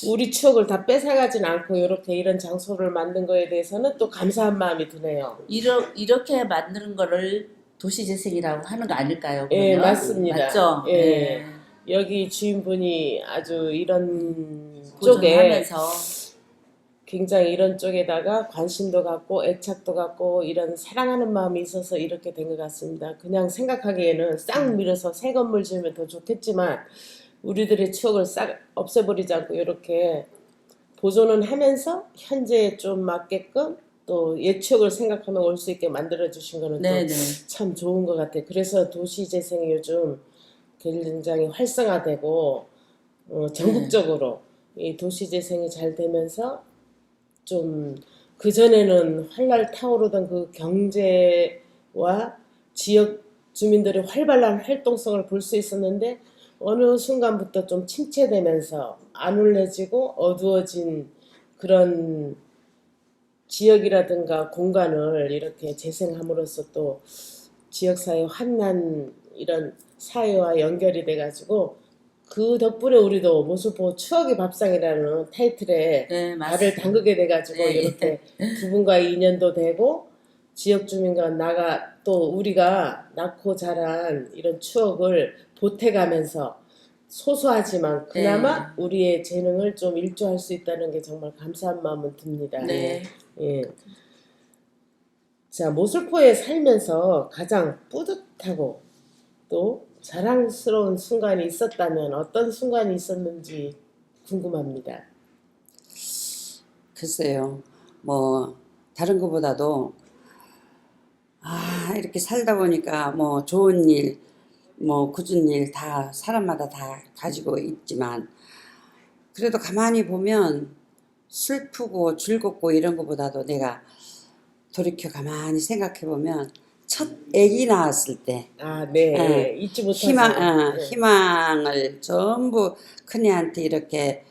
우리 추억을 다 뺏어가진 않고 이렇게 이런 장소를 만든 거에 대해서는 또 감사한 마음이 드네요. 이렇게 만드는 거를 도시재생이라고 하는 거 아닐까요? 예, 그러면? 맞습니다. 맞죠? 예. 예. 여기 주인분이 아주 이런 쪽에 보존하면서 굉장히 이런 쪽에다가 관심도 갖고 애착도 갖고 이런 사랑하는 마음이 있어서 이렇게 된 것 같습니다. 그냥 생각하기에는 싹 밀어서 새 건물 지으면 더 좋겠지만 우리들의 추억을 싹 없애버리지 않고 이렇게 보존은 하면서 현재에 좀 맞게끔 또 옛 추억을 생각하며 올 수 있게 만들어 주신 거는 네네. 또 참 좋은 것 같아요. 그래서 도시재생이 요즘 굉장히 활성화되고 전국적으로 이 도시재생이 잘 되면서 좀 그전에는 활활 타오르던 그 경제와 지역 주민들의 활발한 활동성을 볼 수 있었는데 어느 순간부터 좀 침체되면서 안울해지고 어두워진 그런 지역이라든가 공간을 이렇게 재생함으로써 또 지역사회 환난 이런 사회와 연결이 돼가지고 그 덕분에 우리도 모슬포 추억의 밥상이라는 타이틀에 네, 발을 담그게 돼가지고 네, 이렇게 두 분과의 인연도 되고 지역 주민과 나가 또 우리가 낳고 자란 이런 추억을 보태가면서 소소하지만 그나마 우리의 재능을 좀 일조할 수 있다는 게 정말 감사한 마음은 듭니다. 네. 예. 자, 모슬포에 살면서 가장 뿌듯하고 또 자랑스러운 순간이 있었다면 어떤 순간이 있었는지 궁금합니다. 글쎄요. 뭐 다른 것보다도 이렇게 살다 보니까 뭐 좋은 일, 뭐 굳은 일 다 사람마다 다 가지고 있지만 그래도 가만히 보면 슬프고 즐겁고 이런 것보다도 내가 돌이켜 가만히 생각해 보면 첫 아기 낳았을 때 아, 네. 예, 잊지 못하죠. 희망을 전부 큰애한테 이렇게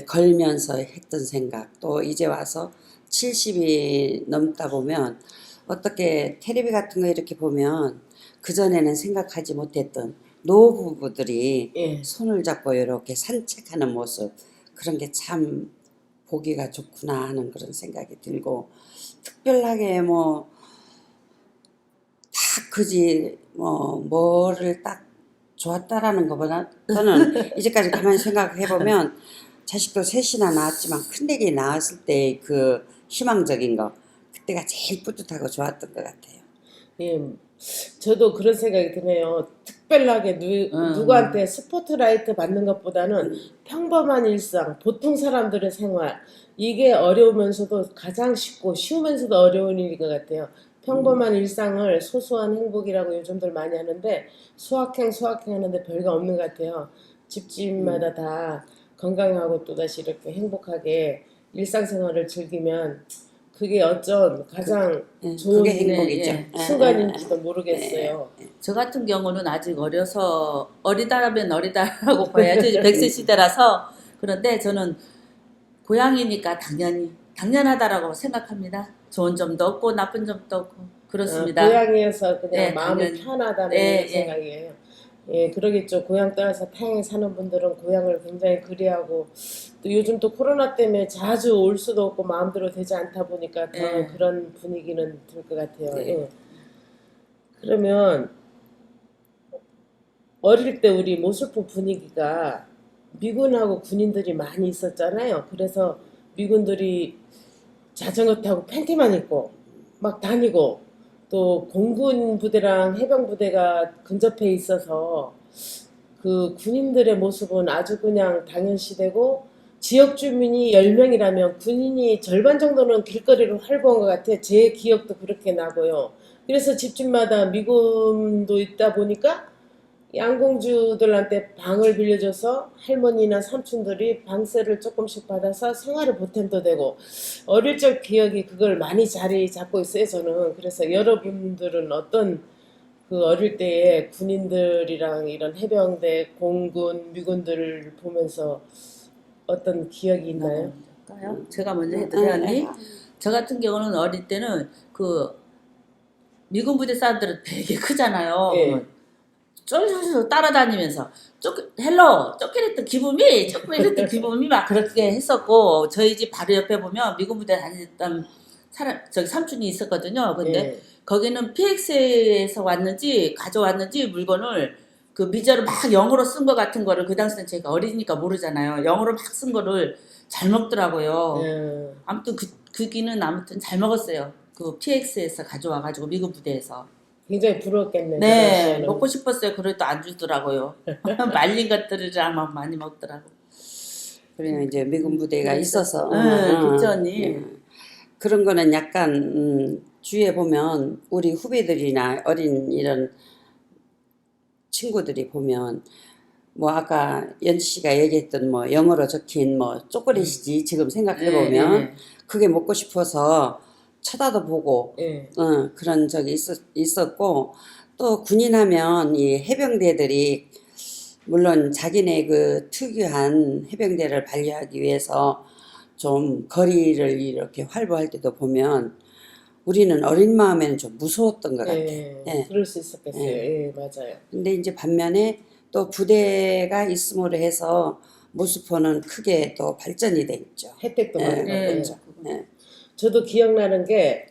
걸면서 했던 생각, 또 이제 와서 70이 넘다 보면 어떻게 텔레비 같은 거 이렇게 보면 그전에는 생각하지 못했던 노부부들이 예. 손을 잡고 이렇게 산책하는 모습, 그런 게 참 보기가 좋구나 하는 그런 생각이 들고, 특별하게 뭐 딱 그지 뭐를 딱 좋았다라는 것보다는 이제까지 가만히 생각해 보면 자식도 셋이나 낳았지만 큰애기 낳았을 때 그 희망적인 거, 그때가 제일 뿌듯하고 좋았던 것 같아요. 예. 저도 그런 생각이 드네요. 특별하게 누구한테 스포트라이트 받는 것보다는 평범한 일상, 보통 사람들의 생활, 이게 어려우면서도 가장 쉽고 쉬우면서도 어려운 일인 것 같아요. 평범한 일상을 소소한 행복이라고 요즘들 많이 하는데 소확행 하는데 별거 없는 것 같아요. 집집마다 다 건강하고 또다시 이렇게 행복하게 일상생활을 즐기면 그게 어쩐 가장 좋은 그게 행복이죠. 순간인지도 모르겠어요. 저 같은 경우는 아직 어려서 어리다라면 어리다라고 봐야죠. 이제 100세 시대라서. 그런데 저는 고향이니까 당연하다라고 생각합니다. 좋은 점도 없고 나쁜 점도 없고 그렇습니다. 고향에서 그냥 네, 마음이 당연히. 편하다는 네, 생각이에요. 예, 그러겠죠. 고향 떠나서 타향에 사는 분들은 고향을 굉장히 그리하고 또 요즘 또 코로나 때문에 자주 올 수도 없고 마음대로 되지 않다 보니까 더 네. 그런 분위기는 들 것 같아요. 네. 예. 그러면 어릴 때 우리 모슬포 분위기가 미군하고 군인들이 많이 있었잖아요. 그래서 미군들이 자전거 타고 팬티만 입고 막 다니고 또 공군 부대랑 해병 부대가 근접해 있어서 그 군인들의 모습은 아주 그냥 당연시되고 지역 주민이 10명이라면 군인이 절반 정도는 길거리를 활보한 것 같아요. 제 기억도 그렇게 나고요. 그래서 집집마다 미군도 있다 보니까 양공주들한테 방을 빌려줘서 할머니나 삼촌들이 방세를 조금씩 받아서 생활의 보탬도 되고 어릴 적 기억이 그걸 많이 자리 잡고 있어요 저는. 그래서 여러분들은 어떤 그 어릴 때에 군인들이랑 이런 해병대, 공군, 미군들을 보면서 어떤 기억이 있나요? 할까요? 제가 먼저 해도 돼요, 언니? 네. 저 같은 경우는 어릴 때는 그 미군 부대 사람들은 되게 크잖아요. 예. 그러면 쫄쫄쫄 따라다니면서 헬로 쫓기랬던 기분이 쫓기랬던 기분이 막 그렇게 했었고 저희 집 바로 옆에 보면 미군 부대 다녔던 사람 저기 삼촌이 있었거든요. 근데 예. 거기는 PX에서 왔는지 가져왔는지 물건을 그 미저를 막 영어로 쓴 거 같은 거를 그 당시엔 제가 어리니까 모르잖아요. 영어로 막 쓴 거를 잘 먹더라고요. 예. 아무튼 그기는 아무튼 잘 먹었어요. 그 PX에서 가져와가지고 미군 부대에서. 굉장히 부러웠겠네요. 그 네, 당시에는. 먹고 싶었어요. 그래도 안 주더라고요. 말린 것들이랑 막 많이 먹더라고. 그래 이제 미군 부대가 있어서 그쵸, 언니. 그런 거는 약간 주위에 보면 우리 후배들이나 어린 이런 친구들이 보면 뭐 아까 연지 씨가 얘기했던 뭐 영어로 적힌 뭐 초콜릿이지 지금 생각해 보면 그게 먹고 싶어서 쳐다도 보고 예. 그런 적이 있었고 또 군인하면 이 해병대들이 물론 자기네 그 특유한 해병대를 관리하기 위해서 좀 거리를 이렇게 활보할 때도 보면 우리는 어린 마음에는 좀 무서웠던 것 같아요. 예. 그럴 수 있었겠어요. 예, 맞아요. 근데 이제 반면에 또 부대가 있음으로 해서 모스포는 크게 또 발전이 돼 있죠. 혜택도 예, 많이 예. 받았죠. 예. 저도 기억나는 게,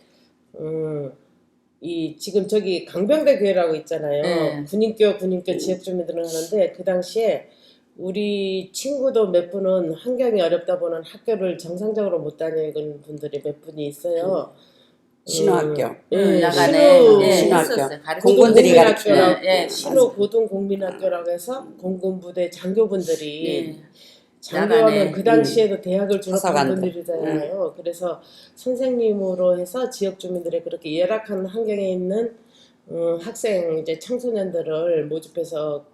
이 지금 저기 강병대 교회라고 있잖아요. 네. 군인교 지역 주민들은 하는데 그 당시에 우리 친구도 몇 분은 환경이 어렵다 보는 학교를 정상적으로 못 다니는 분들이 몇 분이 있어요. 신호학교. 야간에 신호학교. 했었어요. 공군들이 가르치는. 신호 고등 국민학교라고 해서 공군부대 장교분들이 장교하면 야간에. 그 당시에도 대학을 졸업한 사사관들. 분들이잖아요. 그래서 선생님으로 해서 지역 주민들의 그렇게 열악한 환경에 있는 학생 이제 청소년들을 모집해서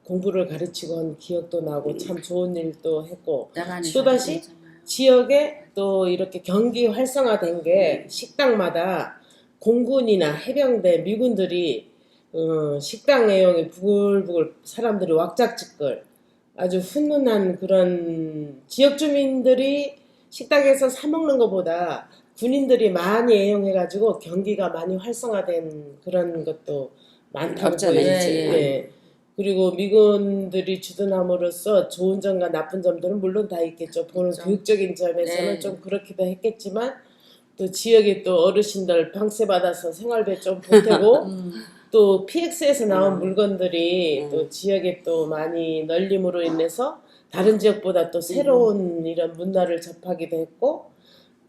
공부를 가르치고 한 기억도 나고 참 좋은 일도 했고 또다시 지역에 또 이렇게 경기 활성화된 게 식당마다 공군이나 해병대 미군들이 식당 애용이 부글부글 사람들이 왁작지껄 아주 훈훈한 그런 지역 주민들이 식당에서 사 먹는 것보다 군인들이 많이 애용해가지고 경기가 많이 활성화된 그런 것도 많다고 없잖아요, 보여요. 이제. 네. 그리고 미군들이 주둔함으로써 좋은 점과 나쁜 점들은 물론 다 있겠죠. 보는 있죠. 교육적인 점에서는 네. 좀 그렇기도 했겠지만 또 지역에 또 어르신들 방세 받아서 생활비 좀 보태고 또 PX에서 나온 물건들이 또 지역에 또 많이 널림으로 인해서 다른 지역보다 또 새로운 이런 문화를 접하기도 했고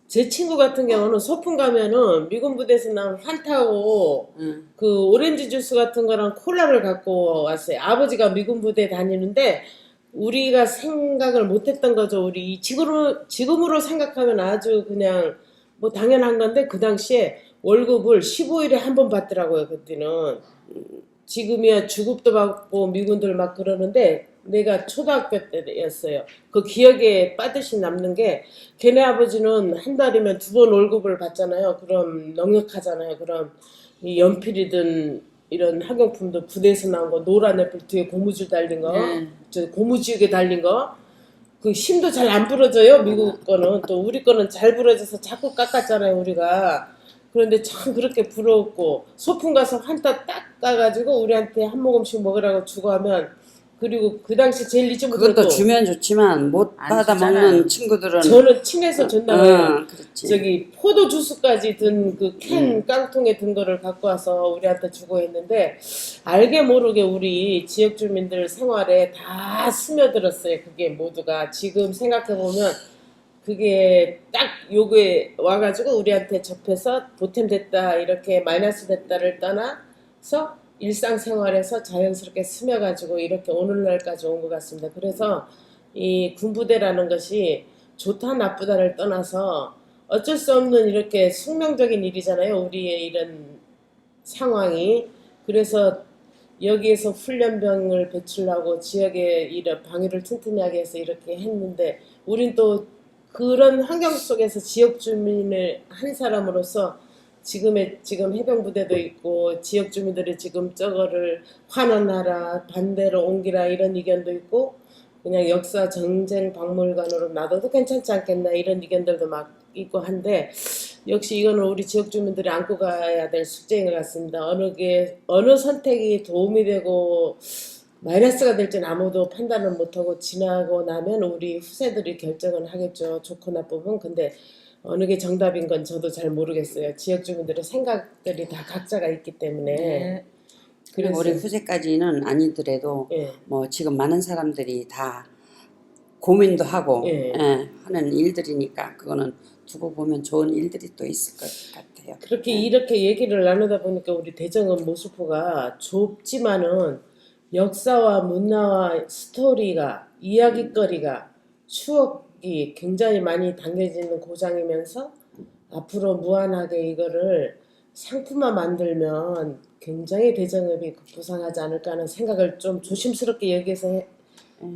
제 친구 같은 경우는 소풍 가면은 미군 부대에서 나온 환타하고 그 오렌지 주스 같은 거랑 콜라를 갖고 왔어요. 아버지가 미군 부대 다니는데 우리가 생각을 못했던 거죠. 우리 지금으로 생각하면 아주 그냥 뭐 당연한 건데 그 당시에 월급을 15일에 한 번 받더라고요. 그때는 지금이야 주급도 받고 미군들 막 그러는데 내가 초등학교 때였어요. 그 기억에 빠듯이 남는 게 걔네 아버지는 한 달이면 2번 월급을 받잖아요. 그럼 넉넉하잖아요. 그럼 이 연필이든 이런 학용품도 부대에서 나온 거 노란 애플 뒤에 고무줄 달린 거, 저 고무지게 달린 거, 그 힘도 잘 안 부러져요. 미국 거는 또 우리 거는 잘 부러져서 자꾸 깎았잖아요. 우리가. 그런데 참 그렇게 부러웠고 소풍 가서 환타 딱 까가지고 우리한테 한 모금씩 먹으라고 주고 하면 그리고 그 당시 제일 잊지 못할 그것도 주면 좋지만 못 안 받아 주잖아요. 먹는 친구들은 저는 친해서 줬나봐요. 그렇지. 저기 포도 주스까지 든 그 캔 깡통에 든 거를 갖고 와서 우리한테 주고 했는데 알게 모르게 우리 지역 주민들 생활에 다 스며들었어요. 그게 모두가 지금 생각해 보면 그게 딱 요게 와가지고 우리한테 접해서 보탬됐다 이렇게 마이너스 됐다를 떠나서 일상생활에서 자연스럽게 스며가지고 이렇게 오늘날까지 온 것 같습니다. 그래서 이 군부대라는 것이 좋다 나쁘다를 떠나서 어쩔 수 없는 이렇게 숙명적인 일이잖아요. 우리의 이런 상황이. 그래서 여기에서 훈련병을 배출하고 지역에 이런 방위를 튼튼히 하기 위해서 이렇게 했는데 우린 또 그런 환경 속에서 지역 주민을 한 사람으로서 지금 해병부대도 있고 지역 주민들이 지금 저거를 환원하라 반대로 옮기라 이런 의견도 있고 그냥 역사 전쟁 박물관으로 놔둬도 괜찮지 않겠나 이런 의견들도 막 있고 한데 역시 이거는 우리 지역 주민들이 안고 가야 될 숙제인 것 같습니다. 어느 선택이 도움이 되고 마이너스가 될지는 아무도 판단을 못하고 지나고 나면 우리 후세들이 결정을 하겠죠. 좋고 나쁨은. 근데 어느 게 정답인 건 저도 잘 모르겠어요. 지역 주민들의 생각들이 다 각자가 있기 때문에. 네. 그리고 우리 후세까지는 아니더라도 예. 뭐 지금 많은 사람들이 다 고민도 하고 예. 하는 일들이니까 그거는 두고 보면 좋은 일들이 또 있을 것 같아요. 그렇게 이렇게 얘기를 나누다 보니까 우리 대정읍 모수포가 좁지만은 역사와 문화와 스토리가 이야기거리가 추억이 굉장히 많이 담겨지는 고장이면서 앞으로 무한하게 이거를 상품화 만들면 굉장히 대정읍이 급부상하지 않을까 하는 생각을 좀 조심스럽게 여기서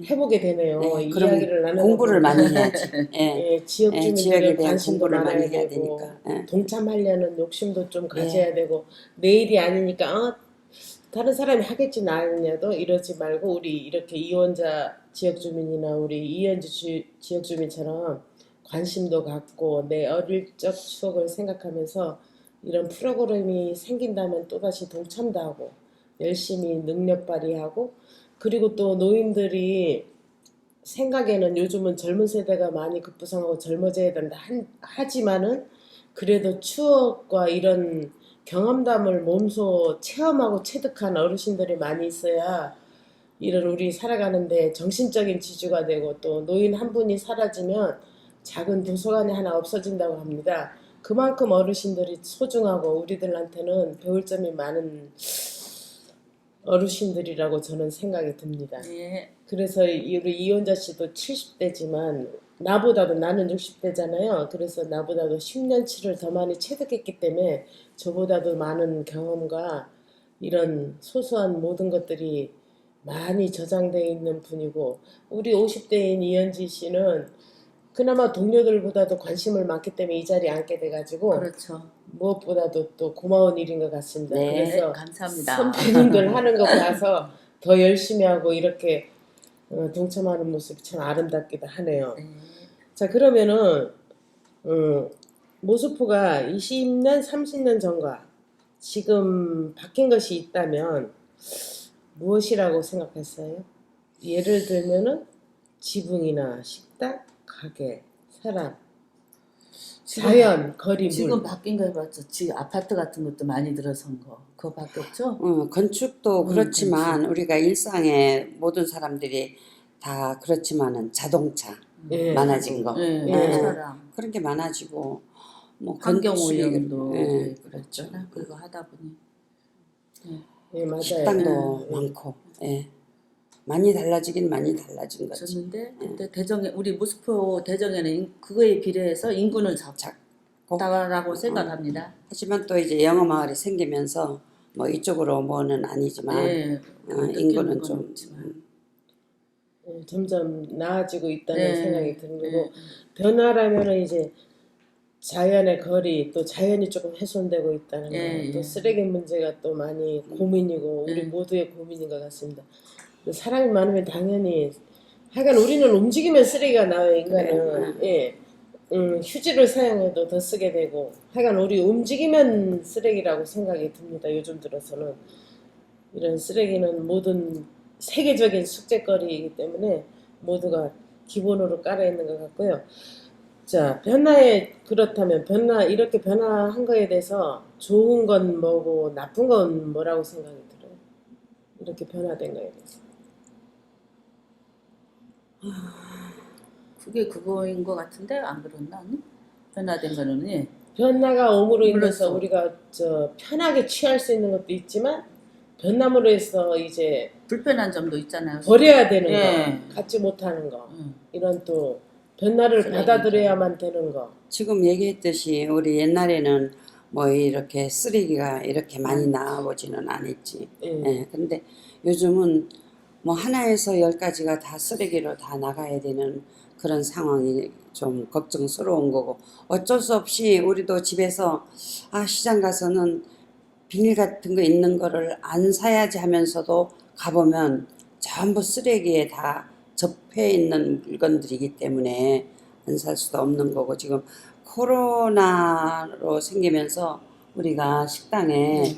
해보게 되네요. 네, 그럼 이야기를 나누다 공부를 보니까. 많이 해야지. 예. 지역 예, 지역에 주민들의 대한 관심도 공부를 많아야 많이 해야 되고 되니까. 예. 동참하려는 욕심도 좀 가져야 되고 내일이 아니니까 다른 사람이 하겠지 나느냐도 이러지 말고 우리 이렇게 이원자 지역 주민이나 우리 이현주 지역 주민처럼 관심도 갖고 내 어릴 적 추억을 생각하면서 이런 프로그램이 생긴다면 또다시 동참도 하고 열심히 능력 발휘하고 그리고 또 노인들이 생각에는 요즘은 젊은 세대가 많이 급부상하고 젊어져야 된다 하지만은 그래도 추억과 이런 경험담을 몸소 체험하고 체득한 어르신들이 많이 있어야 이런 우리 살아가는데 정신적인 지주가 되고 또 노인 한 분이 사라지면 작은 도서관이 하나 없어진다고 합니다. 그만큼 어르신들이 소중하고 우리들한테는 배울 점이 많은 어르신들이라고 저는 생각이 듭니다. 네. 그래서 우리 이혼자 씨도 70대지만 나보다도 나는 60대잖아요. 그래서 나보다도 10년치를 더 많이 체득했기 때문에 저보다도 많은 경험과 이런 소소한 모든 것들이 많이 저장되어 있는 분이고 우리 50대인 이현지 씨는 그나마 동료들보다도 관심을 많기 때문에 이 자리에 앉게 돼가지고 그렇죠. 무엇보다도 또 고마운 일인 것 같습니다. 네, 그래서 감사합니다. 선배님들 하는 거 봐서 더 열심히 하고 이렇게 동참하는 모습이 참 아름답기도 하네요. 네. 자 그러면은 모수포가 20년, 30년 전과 지금 바뀐 것이 있다면 무엇이라고 생각했어요? 예를 들면은 지붕이나 식당, 가게, 사람, 자연, 거리, 지금 물. 바뀐 거 해봤죠. 지금 아파트 같은 것도 많이 들어선 거. 그거 바뀌었죠? 건축도 그렇지만 우리가 일상에 모든 사람들이 다 그렇지만은 자동차 예. 많아진 거. 네, 예. 차량. 그런 게 많아지고 뭐 환경 건축이- 오염도 예, 그랬죠. 그거 하다 보니 예, 맞아요. 식당도 예. 많고 많이 달라지긴 많이 달라진 거지. 졌는데 그때 대정에 우리 모스포 대정에는 그거에 비례해서 인구는 작다라고 생각합니다. 하지만 또 이제 영어 마을이 생기면서 뭐 이쪽으로 뭐는 아니지만 네, 인구는 좀 점점 나아지고 있다는 네. 생각이 드는 거고 네. 변화라면은 이제 자연의 거리 또 자연이 조금 훼손되고 있다는 예, 거, 또 예. 쓰레기 문제가 또 많이 고민이고 우리 예. 모두의 고민인 것 같습니다. 사람이 많으면 당연히 하여간 우리는 움직이면 쓰레기가 나와요 인간은. 예. 휴지를 사용해도 더 쓰게 되고 하여간 우리 움직이면 쓰레기라고 생각이 듭니다. 요즘 들어서는 이런 쓰레기는 모든 세계적인 숙제거리이기 때문에 모두가 기본으로 깔아있는 것 같고요. 자, 그렇다면 이렇게 변화한 거에 대해서 좋은 건 뭐고 나쁜 건 뭐라고 생각이 들어요? 이렇게 변화된 거에 대해서. 그게 그거인 것 같은데 안 그렇나? 변화된 거는 예. 변화가 옴으로 인해서 그렇죠. 우리가 편하게 취할 수 있는 것도 있지만 변함으로 해서 이제 불편한 점도 있잖아요. 버려야 되는 예. 거, 갖지 못하는 거, 음. 이런 또 변화를 쓰레기. 받아들여야만 되는 거. 지금 얘기했듯이 우리 옛날에는 뭐 이렇게 쓰레기가 이렇게 많이 나오지는 않았지. 예. 예, 근데 요즘은 뭐 하나에서 10가지가 다 쓰레기로 다 나가야 되는 그런 상황이 좀 걱정스러운 거고 어쩔 수 없이 우리도 집에서 시장 가서는 비닐 같은 거 있는 거를 안 사야지 하면서도 가보면 전부 쓰레기에 다 접해 있는 물건들이기 때문에 안 살 수도 없는 거고 지금 코로나로 생기면서 우리가 식당에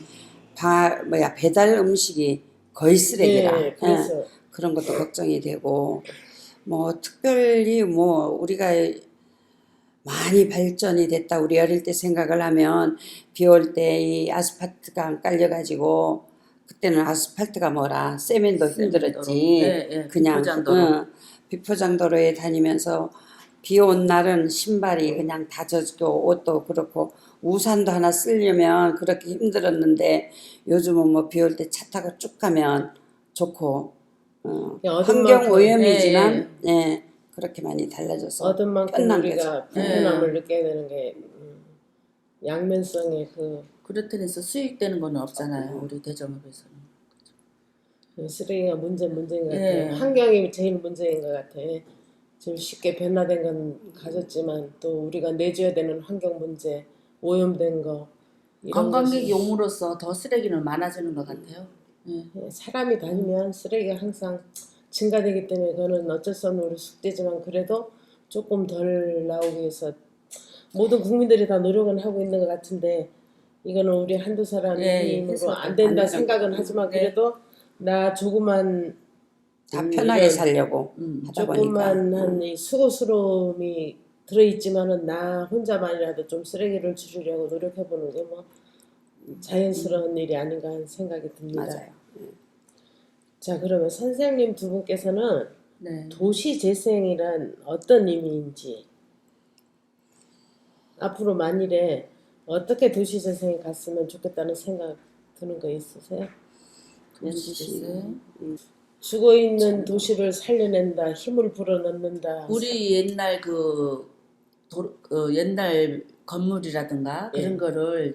배달 음식이 거의 쓰레기라. 예, 그래서 그런 것도 걱정이 되고 뭐 특별히 뭐 우리가 많이 발전이 됐다. 우리 어릴 때 생각을 하면 비 올 때 이 아스팔트가 안 깔려가지고 그때는 아스팔트가 뭐라 세면도 힘들었지. 예, 예, 그냥 비포장도로. 비포장도로에 다니면서 비 온 날은 신발이 그냥 다 젖고 옷도 그렇고 우산도 하나 쓰려면 그렇게 힘들었는데 요즘은 뭐 비 올 때 차 타고 쭉 가면 좋고 그냥 얻은 환경 만큼, 오염이지만 예, 그렇게 많이 달라져서 얻은 만큼 편한 우리가 거죠. 불편함을 느껴야 되는 게 양면성의 그렇다해서 수익되는 건 없잖아요. 우리 대정읍에서는. 그 쓰레기가 문제인 것 예. 같아요. 환경이 제일 문제인 것 같아. 지금 쉽게 변화된 건 가졌지만 또 우리가 내줘야 되는 환경 문제, 오염된 거 이런 관광객이 것이 옴으로써 더 쓰레기는 많아지는 것 같아요. 예. 사람이 다니면 쓰레기가 항상 증가되기 때문에 그거는 어쩔 수 없는 우리 숙제지만 그래도 조금 덜 나오기 위해서 모든 국민들이 다 노력은 하고 있는 것 같은데 이거는 우리 한두 사람 예, 힘으로 해서도 안 된다 안 되는 생각은 거. 하지만 네. 그래도 나 조그만 다 편하게 이런 살려고 하다 보니까 조그만한 이 수고스러움이 들어있지만은 나 혼자만이라도 좀 쓰레기를 줄이려고 노력해보는 게 뭐 자연스러운 일이 아닌가 하는 생각이 듭니다. 맞아요. 자, 그러면 선생님 두 분께서는 네. 도시재생이란 어떤 의미인지 앞으로 만일에 어떻게 도시재생이 갔으면 좋겠다는 생각 드는 거 있으세요? 도시재생. 죽어있는 도시를 살려낸다, 힘을 불어넣는다. 우리 옛날 옛날 건물이라든가 그런 예. 거를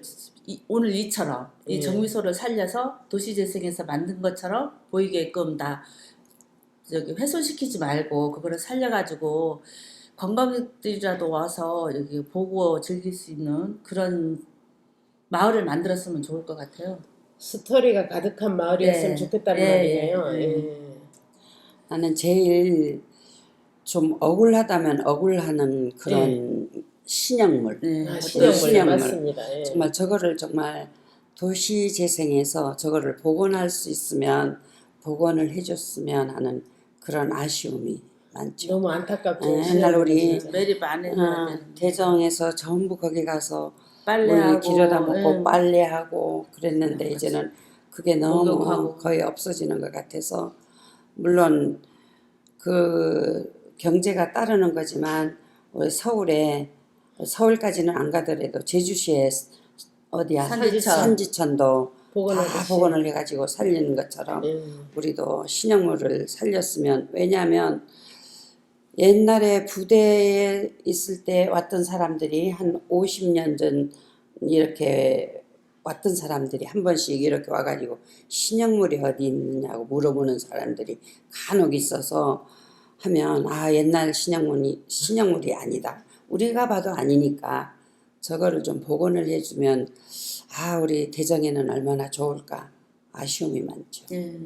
오늘 이처럼 이 예. 정미소를 살려서 도시재생에서 만든 것처럼 보이게끔 다 저기 훼손시키지 말고 그거를 살려가지고 관광객들이라도 와서 여기 보고 즐길 수 있는 그런 마을을 만들었으면 좋을 것 같아요. 스토리가 가득한 마을이었으면 예. 좋겠다는 예, 말이에요. 예, 예. 나는 제일 좀 억울하다면 억울하는 그런 신형물, 네. 아, 어떤 신형물 신형물. 맞습니다. 예. 정말 저거를 정말 도시재생해서 저거를 복원할 수 있으면 복원을 해줬으면 하는 그런 아쉬움이 많죠. 너무 안타깝죠. 옛날 우리 매립 안 해야 되는 대정에서 전부 거기 가서 빨래하고 물 길어다 먹고 예. 빨래하고 그랬는데 이제는 그게 너무 목욕하고. 거의 없어지는 것 같아서 물론 그 경제가 따르는 거지만 우리 서울까지는 안 가더라도 제주시에 어디야 산지천도 다 복원하듯이. 복원을 해가지고 살리는 것처럼 우리도 신형물을 살렸으면 왜냐하면 옛날에 부대에 있을 때 왔던 사람들이 한 50년 전 이렇게 왔던 사람들이 한 번씩 이렇게 와가지고 신형물이 어디 있느냐고 물어보는 사람들이 간혹 있어서 하면 옛날 신형물이 아니다. 우리가 봐도 아니니까 저거를 좀 복원을 해주면 우리 대정에는 얼마나 좋을까 아쉬움이 많죠. 예.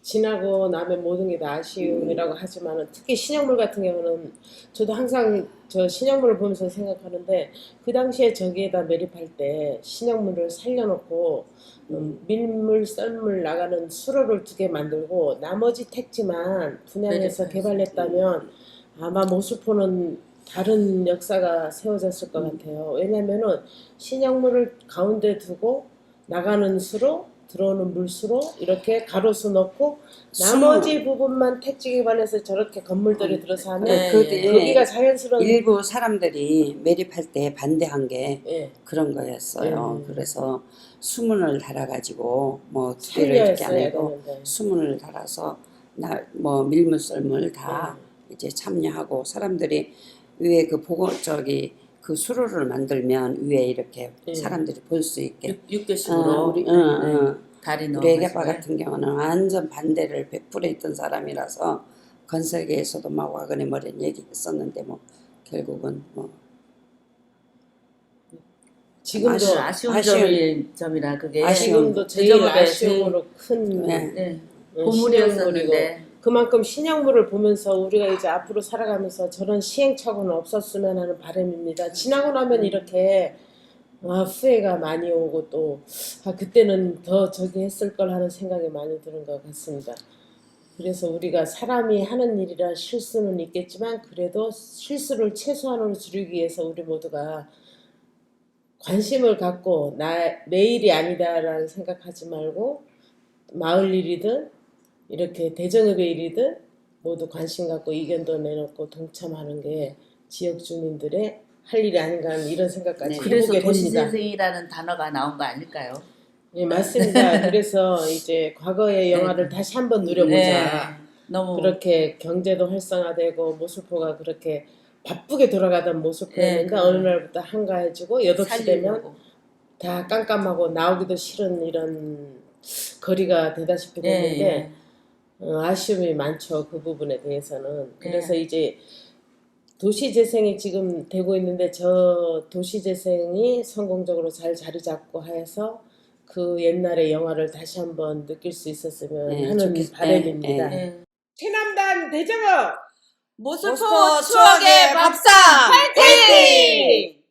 지나고 나면 모든 게 다 아쉬움이라고 하지만은 특히 신형물 같은 경우는 저도 항상 저 신형물을 보면서 생각하는데 그 당시에 저기에다 매립할 때 신형물을 살려놓고 밀물 썰물 나가는 수로를 2개 만들고 나머지 택지만 분양해서 개발했다면 아마 모수포는 다른 역사가 세워졌을 것 같아요. 왜냐면은 신형물을 가운데 두고 나가는 수로 들어오는 물수로 이렇게 가로수 넣고 나머지 부분만 택지 개발해서 저렇게 건물들이 들어서 하면 거기가 자연스러운 일부 사람들이 매립할 때 반대한 게 예. 그런 거였어요. 그래서 수문을 달아가지고 뭐 2개를 이렇게 안 살려야 하고 되는데. 수문을 달아서 뭐 밀물 썰물 다 이제 참여하고 사람들이 위에 그 그 수로를 만들면 위에 이렇게 예. 사람들이 볼 수 있게. 육교식으로 우리 다리 우리 애기아빠 넣어가지고. 같은 경우는 완전 반대를 100% 했던 사람이라서 건설계에서도 막 와그네 머리는 얘기했었는데 뭐 결국은 뭐 지금도 아쉬운 점이라 그게 지금도 제일 대전읍에 아쉬움으로 큰 네. 신형물이고 보물이었었는데 그만큼 신형물을 보면서 우리가 이제 앞으로 살아가면서 저런 시행착오는 없었으면 하는 바람입니다. 지나고 나면 이렇게 후회가 많이 오고 또 그때는 더 저기 했을 걸 하는 생각이 많이 드는 것 같습니다. 그래서 우리가 사람이 하는 일이라 실수는 있겠지만 그래도 실수를 최소한으로 줄이기 위해서 우리 모두가 관심을 갖고 내 일이 아니다라는 생각하지 말고 마을 일이든 이렇게 대정읍의 일이든 모두 관심 갖고 의견도 내놓고 동참하는 게 지역 주민들의 할 일이 아닌가 하는 이런 생각까지 그래서 해보게 됩니다. 도시재생이라는 단어가 나온 거 아닐까요? 예, 맞습니다. 그래서 이제 과거의 영화를 다시 한번 누려보자. 너무 그렇게 경제도 활성화되고 모슬포가 그렇게 바쁘게 돌아가던 모슬포였는데 어느 날부터 한가해지고 8시 되면 살리려고. 다 깜깜하고 나오기도 싫은 이런 거리가 되다시피 됐는데 아쉬움이 많죠. 그 부분에 대해서는. 그래서 이제 도시재생이 지금 되고 있는데 저 도시재생이 성공적으로 잘 자리 잡고 해서 그 옛날의 영화를 다시 한번 느낄 수 있었으면 하는 바람입니다. 최남단 대정읍 모슬포 추억의 밥상 파이팅!